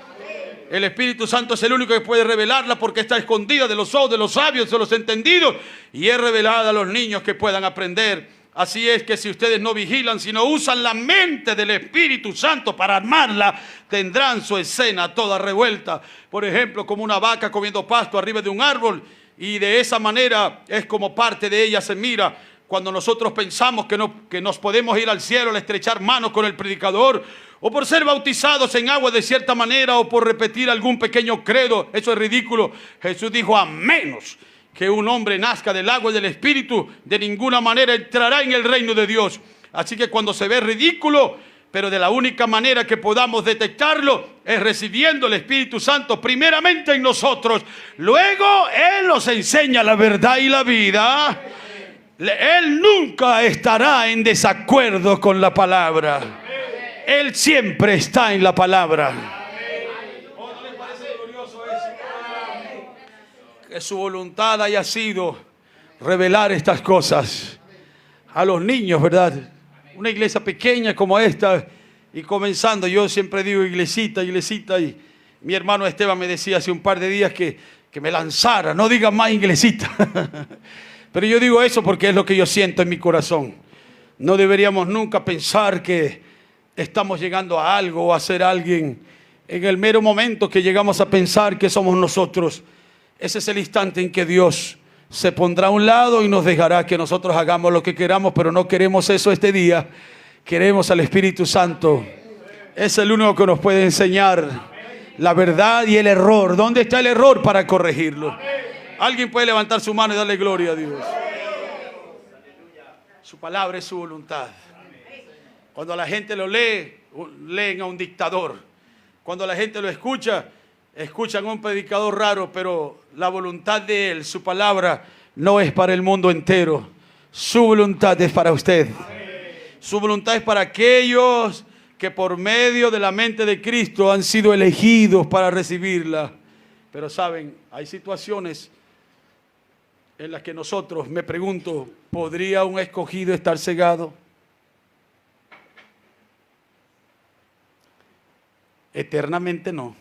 El Espíritu Santo es el único que puede revelarla, porque está escondida de los ojos de los sabios, de los entendidos, y es revelada a los niños que puedan aprender. Así es que si ustedes no vigilan, si no usan la mente del Espíritu Santo para armarla, tendrán su escena toda revuelta. Por ejemplo, como una vaca comiendo pasto arriba de un árbol, y de esa manera es como parte de ella se mira. Cuando nosotros pensamos que nos podemos ir al cielo al estrechar manos con el predicador, o por ser bautizados en agua de cierta manera, o por repetir algún pequeño credo, eso es ridículo. Jesús dijo: a menos que un hombre nazca del agua y del Espíritu, de ninguna manera entrará en el reino de Dios. Así que cuando se ve ridículo, pero de la única manera que podamos detectarlo es recibiendo el Espíritu Santo primeramente en nosotros. Luego Él nos enseña la verdad y la vida. Él nunca estará en desacuerdo con la palabra. Él siempre está en la palabra. ¿No les parece glorioso eso? Que su voluntad haya sido revelar estas cosas a los niños, ¿verdad? Una iglesia pequeña como esta, y comenzando, yo siempre digo iglesita, y mi hermano Esteban me decía hace un par de días que me lanzara, no diga más iglesita. Pero yo digo eso porque es lo que yo siento en mi corazón. No deberíamos nunca pensar que estamos llegando a algo o a ser alguien en el mero momento que llegamos a pensar que somos nosotros. Ese es el instante en que Dios se pondrá a un lado y nos dejará que nosotros hagamos lo que queramos, pero no queremos eso este día. Queremos al Espíritu Santo. Es el único que nos puede enseñar la verdad y el error. ¿Dónde está el error para corregirlo? Alguien puede levantar su mano y darle gloria a Dios. Su palabra es su voluntad. Cuando la gente lo lee, leen a un dictador. Cuando la gente lo escucha, escuchan a un predicador raro, pero la voluntad de Él, su palabra, no es para el mundo entero. Su voluntad es para usted. Su voluntad es para aquellos que por medio de la mente de Cristo han sido elegidos para recibirla. Pero saben, hay situaciones en las que nosotros, me pregunto, ¿podría un escogido estar cegado? Eternamente no.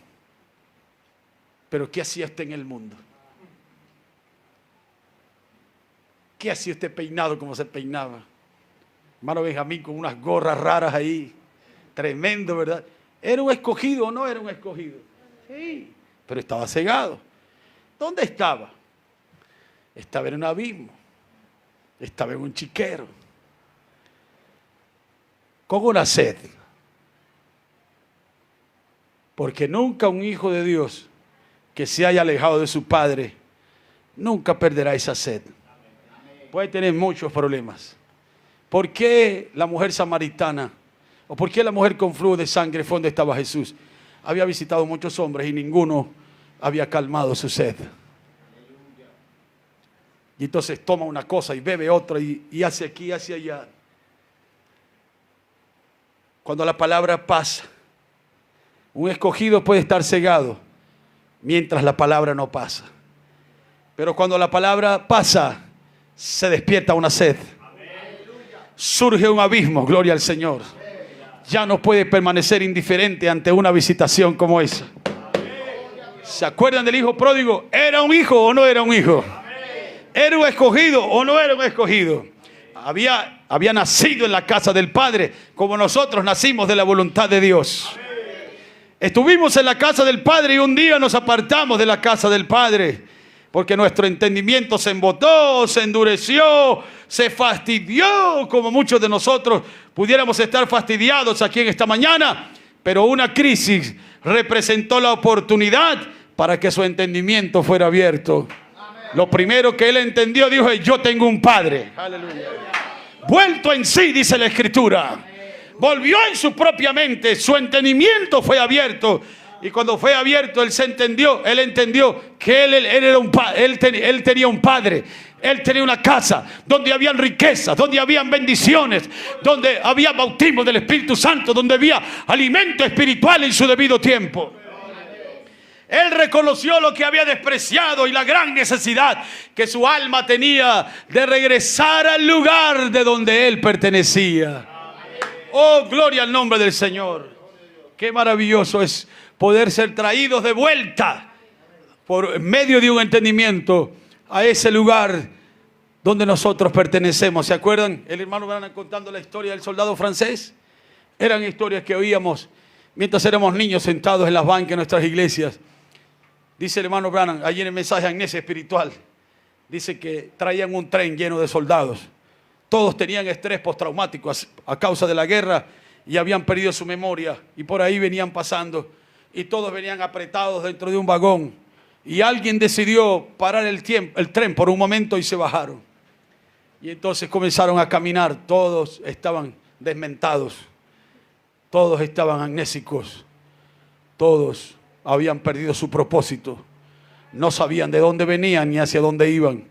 Pero ¿qué hacía usted en el mundo? ¿Qué hacía usted peinado como se peinaba? Hermano Benjamín con unas gorras raras ahí. Tremendo, ¿verdad? ¿Era un escogido o no era un escogido? Sí, pero estaba cegado. ¿Dónde estaba? Estaba en un abismo. Estaba en un chiquero. Con una sed. Porque nunca un hijo de Dios que se haya alejado de su padre, nunca perderá esa sed. Puede tener muchos problemas. ¿Por qué la mujer samaritana, o por qué la mujer con flujo de sangre fue donde estaba Jesús? Había visitado muchos hombres y ninguno había calmado su sed. Y entonces toma una cosa y bebe otra y hace aquí, hace allá. Cuando la palabra pasa, un escogido puede estar cegado mientras la palabra no pasa. Pero cuando la palabra pasa, se despierta una sed. Surge un abismo, gloria al Señor. Ya no puede permanecer indiferente ante una visitación como esa. ¿Se acuerdan del hijo pródigo? ¿Era un hijo o no era un hijo? ¿Era un escogido o no era un escogido? Había nacido en la casa del Padre, como nosotros nacimos de la voluntad de Dios. Estuvimos en la casa del Padre y un día nos apartamos de la casa del Padre, porque nuestro entendimiento se embotó, se endureció, se fastidió, como muchos de nosotros pudiéramos estar fastidiados aquí en esta mañana. Pero una crisis representó la oportunidad para que su entendimiento fuera abierto. Lo primero que él entendió, dijo: yo tengo un Padre. Aleluya. Vuelto en sí, dice la Escritura. Volvió en su propia mente, su entendimiento fue abierto. Y cuando fue abierto, él entendió que él tenía un Padre. Él tenía una casa donde habían riquezas, donde habían bendiciones, donde había bautismo del Espíritu Santo, donde había alimento espiritual en su debido tiempo. Él reconoció lo que había despreciado y la gran necesidad que su alma tenía de regresar al lugar de donde él pertenecía. Oh, gloria al nombre del Señor. Qué maravilloso es poder ser traídos de vuelta por medio de un entendimiento a ese lugar donde nosotros pertenecemos. ¿Se acuerdan? El hermano Branham contando la historia del soldado francés. Eran historias que oíamos mientras éramos niños sentados en las bancas de nuestras iglesias. Dice el hermano Branham, allí en el mensaje Amnesia Espiritual, dice que traían un tren lleno de soldados. Todos tenían estrés postraumático a causa de la guerra y habían perdido su memoria. Y por ahí venían pasando y todos venían apretados dentro de un vagón. Y alguien decidió parar el tren por un momento y se bajaron. Y entonces comenzaron a caminar. Todos estaban desmentados. Todos estaban amnésicos. Todos habían perdido su propósito. No sabían de dónde venían ni hacia dónde iban.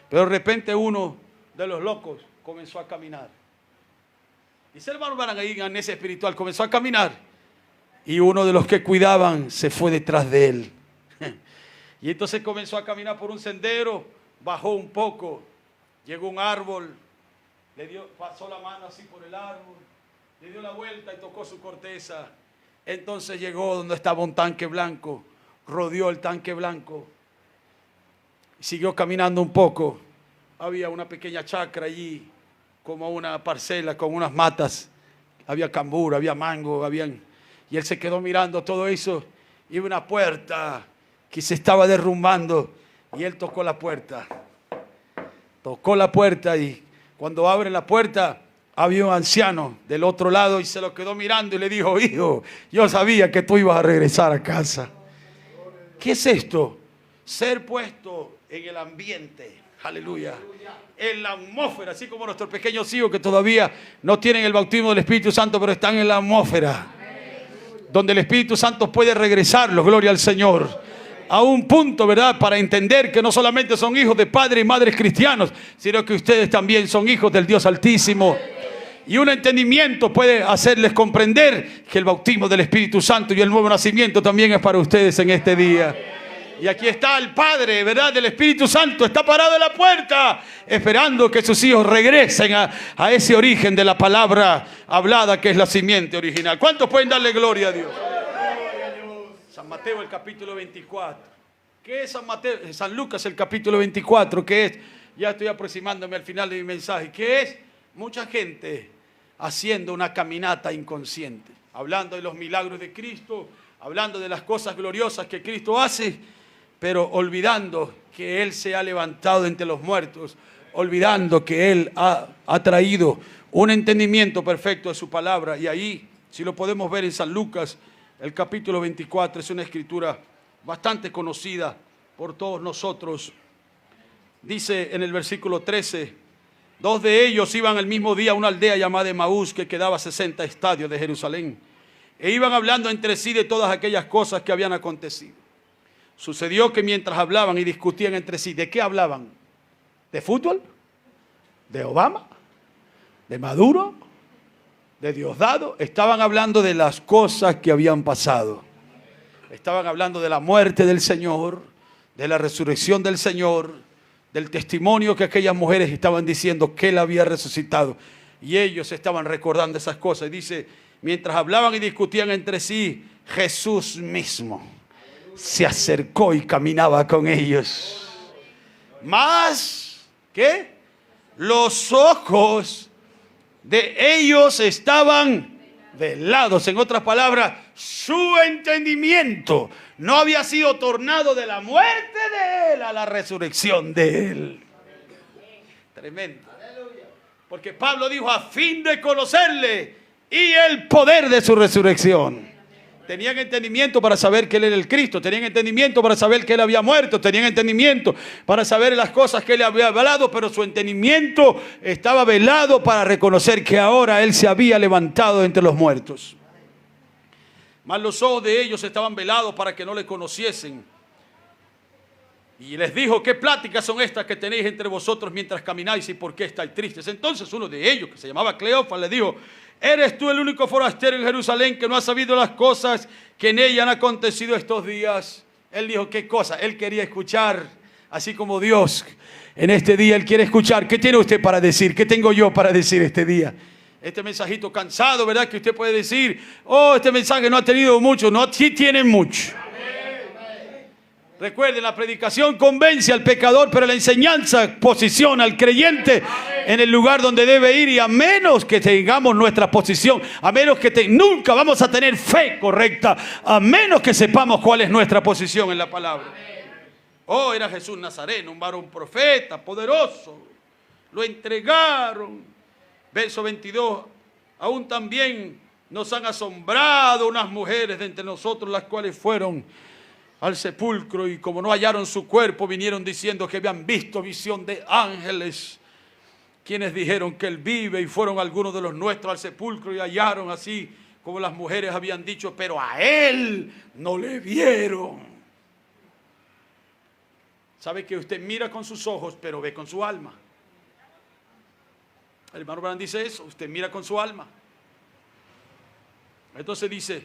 Pero de repente uno de los locos comenzó a caminar. Dice el hermano Branham ahí en Amnesia Espiritual, comenzó a caminar. Y uno de los que cuidaban se fue detrás de él. Y entonces comenzó a caminar por un sendero, bajó un poco, llegó a un árbol, pasó la mano así por el árbol, le dio la vuelta y tocó su corteza. Entonces llegó donde estaba un tanque blanco, rodeó el tanque blanco, siguió caminando un poco. Había una pequeña chacra allí, como una parcela con unas matas, había cambur, había mango, y él se quedó mirando todo eso, y una puerta que se estaba derrumbando, y él tocó la puerta y cuando abren la puerta había un anciano del otro lado y se lo quedó mirando y le dijo: hijo, yo sabía que tú ibas a regresar a casa. ¿Qué es esto? Ser puesto en el ambiente, aleluya, en la atmósfera, así como nuestros pequeños hijos que todavía no tienen el bautismo del Espíritu Santo, pero están en la atmósfera donde el Espíritu Santo puede regresarlos, gloria al Señor, a un punto, ¿verdad?, para entender que no solamente son hijos de padres y madres cristianos, sino que ustedes también son hijos del Dios Altísimo. Y un entendimiento puede hacerles comprender que el bautismo del Espíritu Santo y el nuevo nacimiento también es para ustedes en este día. Y aquí está el Padre, ¿verdad?, del Espíritu Santo, está parado en la puerta, esperando que sus hijos regresen a ese origen de la palabra hablada, que es la simiente original. ¿Cuántos pueden darle gloria a Dios? San Mateo, el capítulo 24. ¿Qué es San Mateo? San Lucas, el capítulo 24. ¿Qué es? Ya estoy aproximándome al final de mi mensaje. ¿Qué es? Mucha gente haciendo una caminata inconsciente, hablando de los milagros de Cristo, hablando de las cosas gloriosas que Cristo hace, pero olvidando que Él se ha levantado entre los muertos, olvidando que Él ha traído un entendimiento perfecto de su palabra. Y ahí, si lo podemos ver en San Lucas, El capítulo 24 es una escritura bastante conocida por todos nosotros. Dice en el versículo 13, 2 de ellos iban el mismo día a una aldea llamada Emaús, que quedaba a 60 estadios de Jerusalén, e iban hablando entre sí de todas aquellas cosas que habían acontecido. Sucedió que mientras hablaban y discutían entre sí, ¿de qué hablaban? ¿De fútbol? ¿De Obama? ¿De Maduro? ¿De Diosdado? Estaban hablando de las cosas que habían pasado. Estaban hablando de la muerte del Señor, de la resurrección del Señor, del testimonio que aquellas mujeres estaban diciendo que Él había resucitado. Y ellos estaban recordando esas cosas. Y dice, mientras hablaban y discutían entre sí, Jesús mismo se acercó y caminaba con ellos. Mas, ¿qué? Los ojos de ellos estaban velados. En otras palabras, su entendimiento no había sido tornado de la muerte de Él a la resurrección de Él. Tremendo. Porque Pablo dijo, a fin de conocerle y el poder de su resurrección. Tenían entendimiento para saber que Él era el Cristo. Tenían entendimiento para saber que Él había muerto. Tenían entendimiento para saber las cosas que Él había hablado. Pero su entendimiento estaba velado para reconocer que ahora Él se había levantado entre los muertos. Mas los ojos de ellos estaban velados para que no le conociesen. Y les dijo, ¿qué pláticas son estas que tenéis entre vosotros mientras camináis y por qué estáis tristes? Entonces uno de ellos, que se llamaba Cleofas, le dijo, ¿eres tú el único forastero en Jerusalén que no ha sabido las cosas que en ella han acontecido estos días? Él dijo, ¿qué cosa? Él quería escuchar, así como Dios en este día, Él quiere escuchar. ¿Qué tiene usted para decir? ¿Qué tengo yo para decir este día? Este mensajito cansado, ¿verdad? Que usted puede decir, oh, este mensaje no ha tenido mucho. No, sí tiene mucho. Recuerden, la predicación convence al pecador, pero la enseñanza posiciona al creyente en el lugar donde debe ir. Y a menos que tengamos nuestra posición, a menos que nunca vamos a tener fe correcta, a menos que sepamos cuál es nuestra posición en la palabra. Oh, era Jesús Nazareno, un varón profeta, poderoso. Lo entregaron. Verso 22, aún también nos han asombrado unas mujeres de entre nosotros, las cuales fueron al sepulcro y como no hallaron su cuerpo, vinieron diciendo que habían visto visión de ángeles, quienes dijeron que Él vive, y fueron algunos de los nuestros al sepulcro y hallaron así como las mujeres habían dicho, pero a Él no le vieron. ¿Sabe que usted mira con sus ojos, pero ve con su alma? El hermano Branham dice eso, usted mira con su alma. Entonces dice,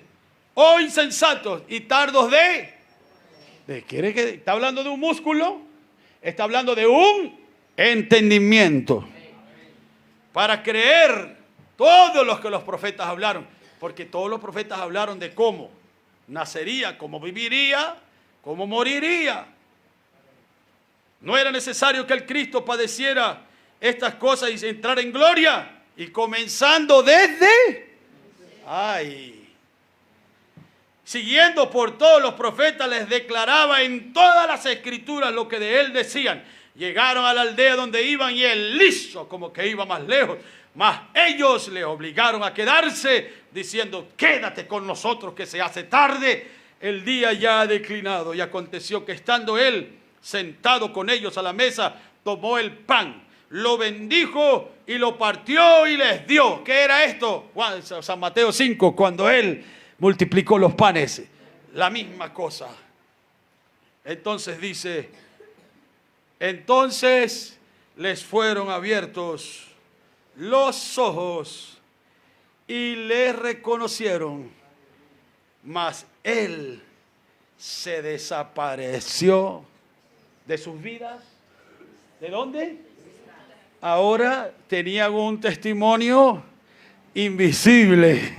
oh insensatos y tardos ¿de qué? ¿Está hablando de un músculo? Está hablando de un entendimiento. Para creer todo lo que los profetas hablaron. Porque todos los profetas hablaron de cómo nacería, cómo viviría, cómo moriría. No era necesario que el Cristo padeciera estas cosas y entrar en gloria. Y comenzando desde... siguiendo por todos los profetas, les declaraba en todas las escrituras lo que de Él decían. Llegaron a la aldea donde iban y Él hizo como que iba más lejos. Mas ellos le obligaron a quedarse, diciendo, quédate con nosotros que se hace tarde. El día ya ha declinado. Y aconteció que estando Él sentado con ellos a la mesa, tomó el pan, lo bendijo y lo partió y les dio. ¿Qué era esto? San Mateo 5, cuando Él multiplicó los panes. La misma cosa. Entonces dice, entonces les fueron abiertos los ojos y le reconocieron, mas Él se desapareció de sus vidas. ¿De dónde? Ahora tenían un testimonio invisible.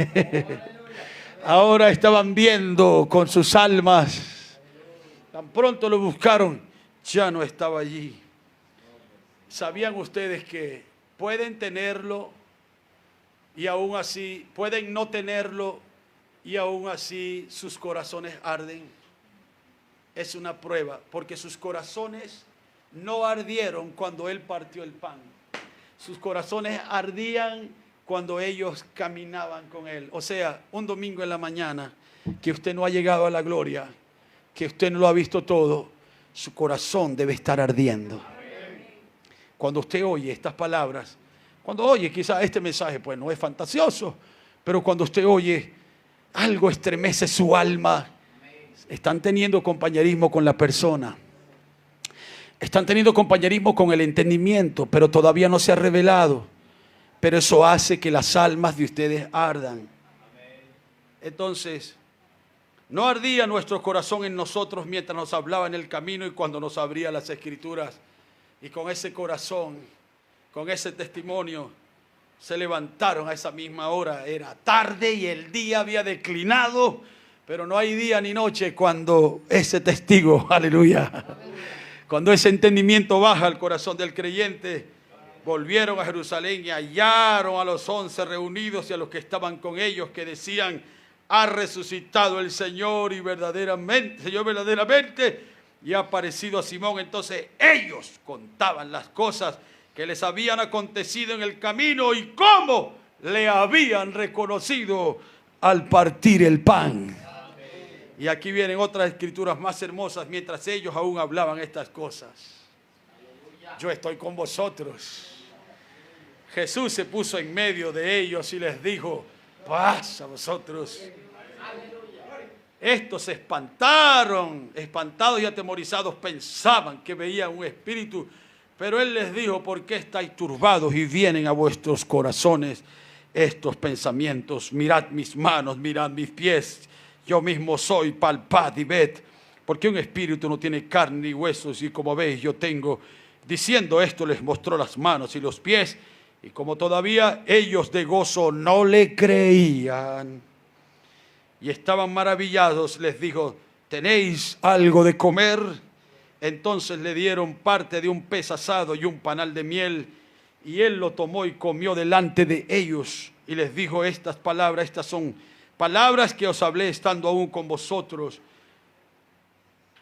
Ahora estaban viendo con sus almas. Tan pronto lo buscaron, ya no estaba allí. ¿Sabían ustedes que pueden tenerlo y aún así, pueden no tenerlo y aún así sus corazones arden? Es una prueba, porque sus corazones no ardieron cuando Él partió el pan. Sus corazones ardían cuando ellos caminaban con Él. O sea, un domingo en la mañana, que usted no ha llegado a la gloria, que usted no lo ha visto todo, su corazón debe estar ardiendo. Cuando usted oye estas palabras, cuando oye quizás este mensaje, pues no es fantasioso, pero cuando usted oye, algo estremece su alma. Están teniendo compañerismo con la persona. Están teniendo compañerismo con el entendimiento, pero todavía no se ha revelado. Pero eso hace que las almas de ustedes ardan. Entonces, no ardía nuestro corazón en nosotros mientras nos hablaba en el camino y cuando nos abría las Escrituras. Y con ese corazón, con ese testimonio, se levantaron a esa misma hora. Era tarde y el día había declinado, pero no hay día ni noche cuando ese testigo, aleluya, cuando ese entendimiento baja al corazón del creyente. Volvieron a Jerusalén y hallaron a los 11 reunidos y a los que estaban con ellos, que decían: ha resucitado el Señor y verdaderamente, y ha aparecido a Simón. Entonces ellos contaban las cosas que les habían acontecido en el camino y cómo le habían reconocido al partir el pan. Y aquí vienen otras escrituras más hermosas. Mientras ellos aún hablaban estas cosas, yo estoy con vosotros. Jesús se puso en medio de ellos y les dijo: paz a vosotros. Estos se espantaron, espantados y atemorizados, pensaban que veían un espíritu, pero Él les dijo: ¿por qué estáis turbados y vienen a vuestros corazones estos pensamientos? Mirad mis manos, mirad mis pies, yo mismo soy, palpad y ved, porque un espíritu no tiene carne ni huesos, y como veis yo tengo. Diciendo esto, les mostró las manos y los pies, y como todavía ellos de gozo no le creían y estaban maravillados, les dijo: ¿tenéis algo de comer? Entonces le dieron parte de un pez asado y un panal de miel, y él lo tomó y comió delante de ellos, y les dijo estas palabras: estas son palabras que os hablé estando aún con vosotros,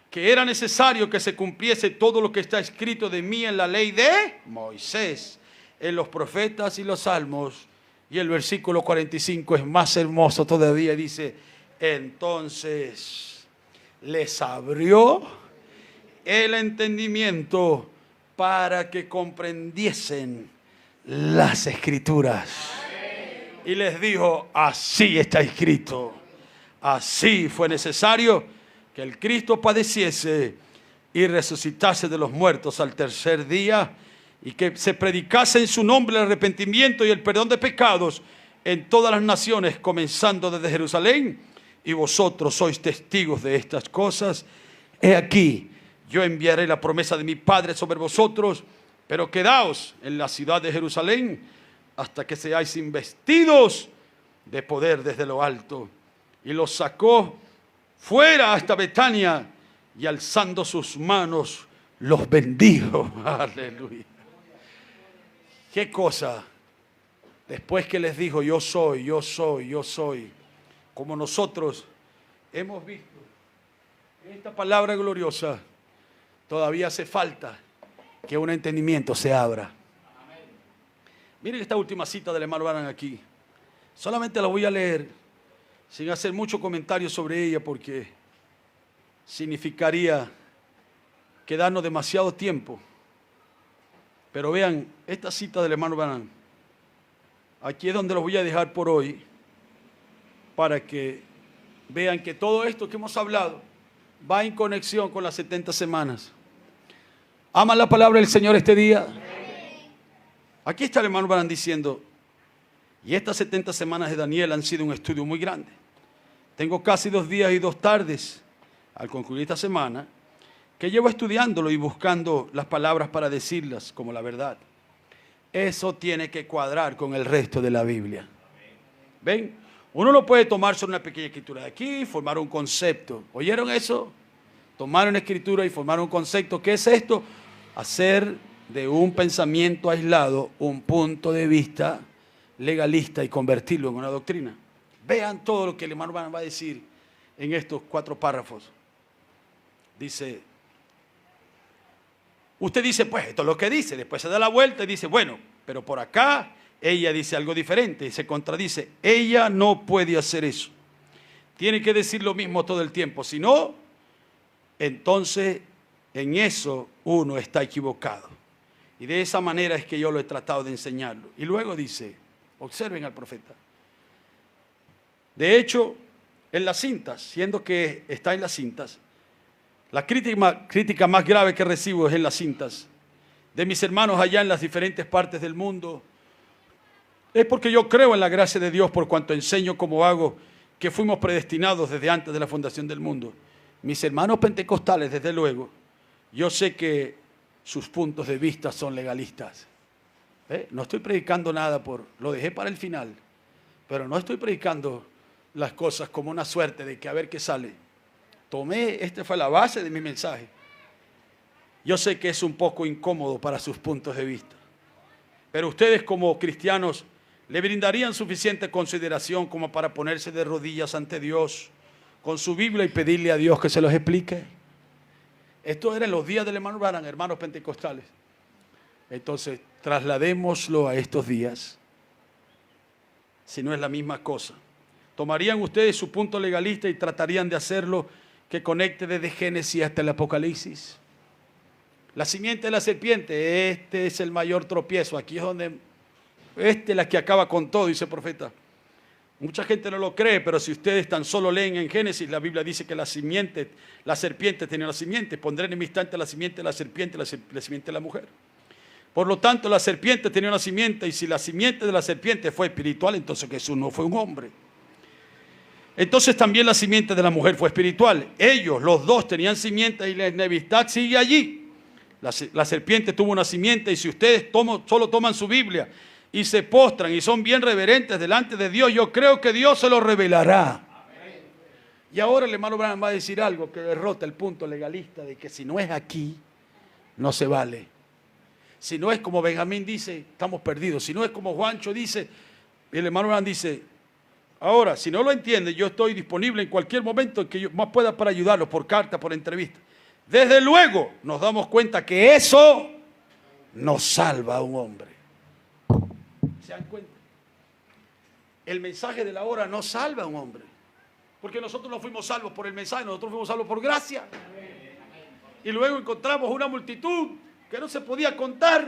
que era necesario que se cumpliese todo lo que está escrito de mí en la ley de Moisés, en los profetas y los salmos. Y el versículo 45 es más hermoso todavía, dice: entonces les abrió el entendimiento para que comprendiesen las Escrituras. Y les dijo: así está escrito, así fue necesario que el Cristo padeciese y resucitase de los muertos al tercer día, y que se predicase en su nombre el arrepentimiento y el perdón de pecados en todas las naciones, comenzando desde Jerusalén. Y vosotros sois testigos de estas cosas. He aquí, yo enviaré la promesa de mi Padre sobre vosotros, pero quedaos en la ciudad de Jerusalén hasta que seáis investidos de poder desde lo alto. Y los sacó fuera hasta Betania, y alzando sus manos los bendijo. Aleluya. ¿Qué cosa? Después que les dijo: yo soy, yo soy, yo soy, como nosotros hemos visto esta palabra gloriosa, todavía hace falta que un entendimiento se abra. Miren esta última cita del hermano Branham aquí. Solamente la voy a leer sin hacer mucho comentario sobre ella, porque significaría quedarnos demasiado tiempo. Pero vean esta cita del hermano Branham. Aquí es donde los voy a dejar por hoy, para que vean que todo esto que hemos hablado va en conexión con las 70 semanas. ¿Aman la palabra del Señor este día? Aquí está el hermano Branham diciendo: y estas 70 semanas de Daniel han sido un estudio muy grande. Tengo casi 2 días y 2 tardes al concluir esta semana que llevo estudiándolo y buscando las palabras para decirlas como la verdad. Eso tiene que cuadrar con el resto de la Biblia. ¿Ven? Uno no puede tomarse una pequeña escritura de aquí y formar un concepto. ¿Oyeron eso? Tomar una escritura y formar un concepto. ¿Qué es esto? Hacer de un pensamiento aislado un punto de vista legalista y convertirlo en una doctrina. Vean todo lo que el hermano va a decir en estos 4 párrafos. Dice, usted dice: pues esto es lo que dice. Después se da la vuelta y dice: bueno, pero por acá ella dice algo diferente, se contradice. Ella no puede hacer eso. Tiene que decir lo mismo todo el tiempo. Si no, entonces en eso uno está equivocado. Y de esa manera es que yo lo he tratado de enseñarlo. Y luego dice, observen al profeta. De hecho, en las cintas, siendo que está en las cintas, la crítica más grave que recibo es en las cintas de mis hermanos allá en las diferentes partes del mundo. Es porque yo creo en la gracia de Dios por cuanto enseño como hago que fuimos predestinados desde antes de la fundación del mundo. Mis hermanos pentecostales, desde luego, yo sé que sus puntos de vista son legalistas. No estoy predicando nada lo dejé para el final, pero no estoy predicando las cosas como una suerte de que a ver qué sale. Esta fue la base de mi mensaje. Yo sé que es un poco incómodo para sus puntos de vista, pero ustedes como cristianos le brindarían suficiente consideración como para ponerse de rodillas ante Dios con su Biblia y pedirle a Dios que se los explique. Esto era en los días del hermano Branham, hermanos pentecostales. Entonces, trasladémoslo a estos días, si no es la misma cosa. ¿Tomarían ustedes su punto legalista y tratarían de hacerlo que conecte desde Génesis hasta el Apocalipsis? La simiente de la serpiente, este es el mayor tropiezo. Aquí es donde, es la que acaba con todo, dice el profeta. Mucha gente no lo cree, pero si ustedes tan solo leen en Génesis, la Biblia dice que la serpiente tenía la simiente. Pondré enemistad entre la simiente de la serpiente y la simiente de la mujer. Por lo tanto, la serpiente tenía una simiente, y si la simiente de la serpiente fue espiritual, entonces Jesús no fue un hombre. Entonces también la simiente de la mujer fue espiritual. Ellos, los dos, tenían simiente y la enemistad sigue allí. La serpiente tuvo una simiente, y si ustedes solo toman su Biblia y se postran y son bien reverentes delante de Dios, yo creo que Dios se lo revelará. Amén. Y ahora el hermano Branham va a decir algo que derrota el punto legalista de que si no es aquí, no se vale. Si no es como Benjamín dice, estamos perdidos. Si no es como Juancho dice, el hermano Branham dice, ahora, si no lo entiende, yo estoy disponible en cualquier momento que yo más pueda para ayudarlo, por carta, por entrevista. Desde luego nos damos cuenta que eso no salva a un hombre. ¿Se dan cuenta? El mensaje de la hora no salva a un hombre. Porque nosotros no fuimos salvos por el mensaje, nosotros fuimos salvos por gracia. Y luego encontramos una multitud que no se podía contar.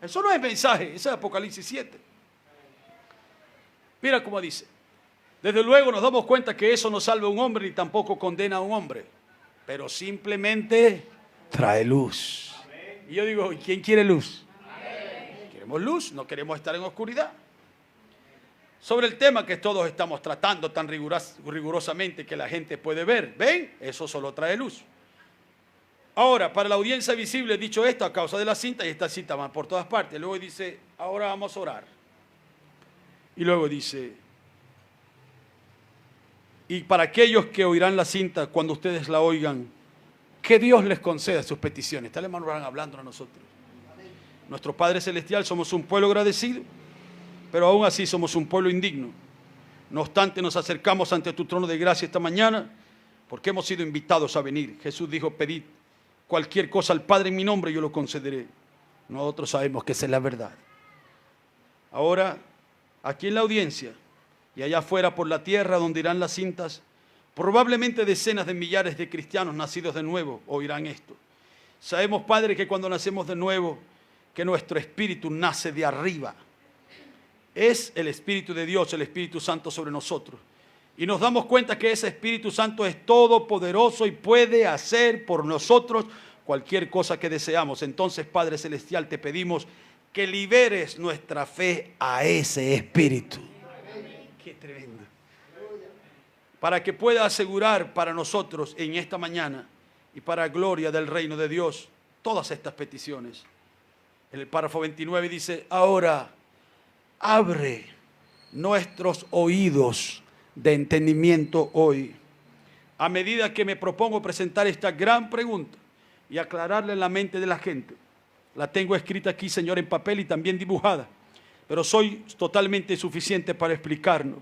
Eso no es mensaje, eso es Apocalipsis 7. Mira cómo dice. Desde luego nos damos cuenta que eso no salva a un hombre ni tampoco condena a un hombre. Pero simplemente trae luz. Y yo digo, ¿y quién quiere luz? Queremos luz, no queremos estar en oscuridad. Sobre el tema que todos estamos tratando tan rigurosamente que la gente puede ver, ¿ven? Eso solo trae luz. Ahora, para la audiencia visible, dicho esto, a causa de la cinta, y esta cinta va por todas partes, luego dice, ahora vamos a orar. Y luego dice, y para aquellos que oirán la cinta, cuando ustedes la oigan, que Dios les conceda sus peticiones. Está el hermano Branham hablando a nosotros. Nuestro Padre Celestial, somos un pueblo agradecido, pero aún así somos un pueblo indigno. No obstante, nos acercamos ante tu trono de gracia esta mañana, porque hemos sido invitados a venir. Jesús dijo, pedid cualquier cosa al Padre en mi nombre, yo lo concederé. Nosotros sabemos que esa es la verdad. Ahora, aquí en la audiencia, y allá afuera por la tierra donde irán las cintas, probablemente decenas de millares de cristianos nacidos de nuevo oirán esto. Sabemos, Padre, que cuando nacemos de nuevo, que nuestro espíritu nace de arriba. Es el Espíritu de Dios, el Espíritu Santo sobre nosotros. Y nos damos cuenta que ese Espíritu Santo es todopoderoso y puede hacer por nosotros cualquier cosa que deseamos. Entonces, Padre Celestial, te pedimos que liberes nuestra fe a ese Espíritu. Qué tremendo. Para que pueda asegurar para nosotros en esta mañana y para gloria del reino de Dios todas estas peticiones. En el párrafo 29 dice, ahora abre nuestros oídos de entendimiento hoy. A medida que me propongo presentar esta gran pregunta y aclararla en la mente de la gente, la tengo escrita aquí, Señor, en papel y también dibujada, pero soy totalmente suficiente para explicarnos.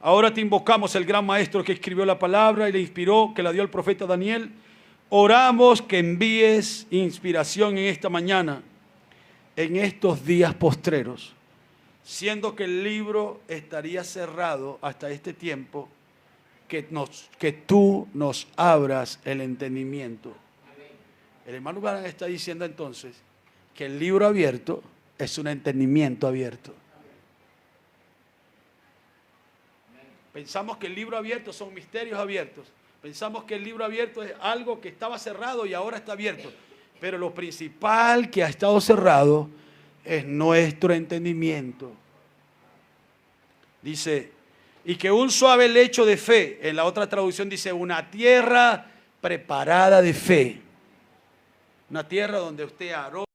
Ahora te invocamos, el gran maestro que escribió la palabra y le inspiró, que la dio el profeta Daniel. Oramos que envíes inspiración en esta mañana, en estos días postreros, siendo que el libro estaría cerrado hasta este tiempo, que tú nos abras el entendimiento. El hermano Branham está diciendo entonces que el libro abierto es un entendimiento abierto. Pensamos que el libro abierto son misterios abiertos. Pensamos que el libro abierto es algo que estaba cerrado y ahora está abierto. Pero lo principal que ha estado cerrado es nuestro entendimiento. Dice, y que un suave lecho de fe, en la otra traducción dice, una tierra preparada de fe. Una tierra donde usted aró.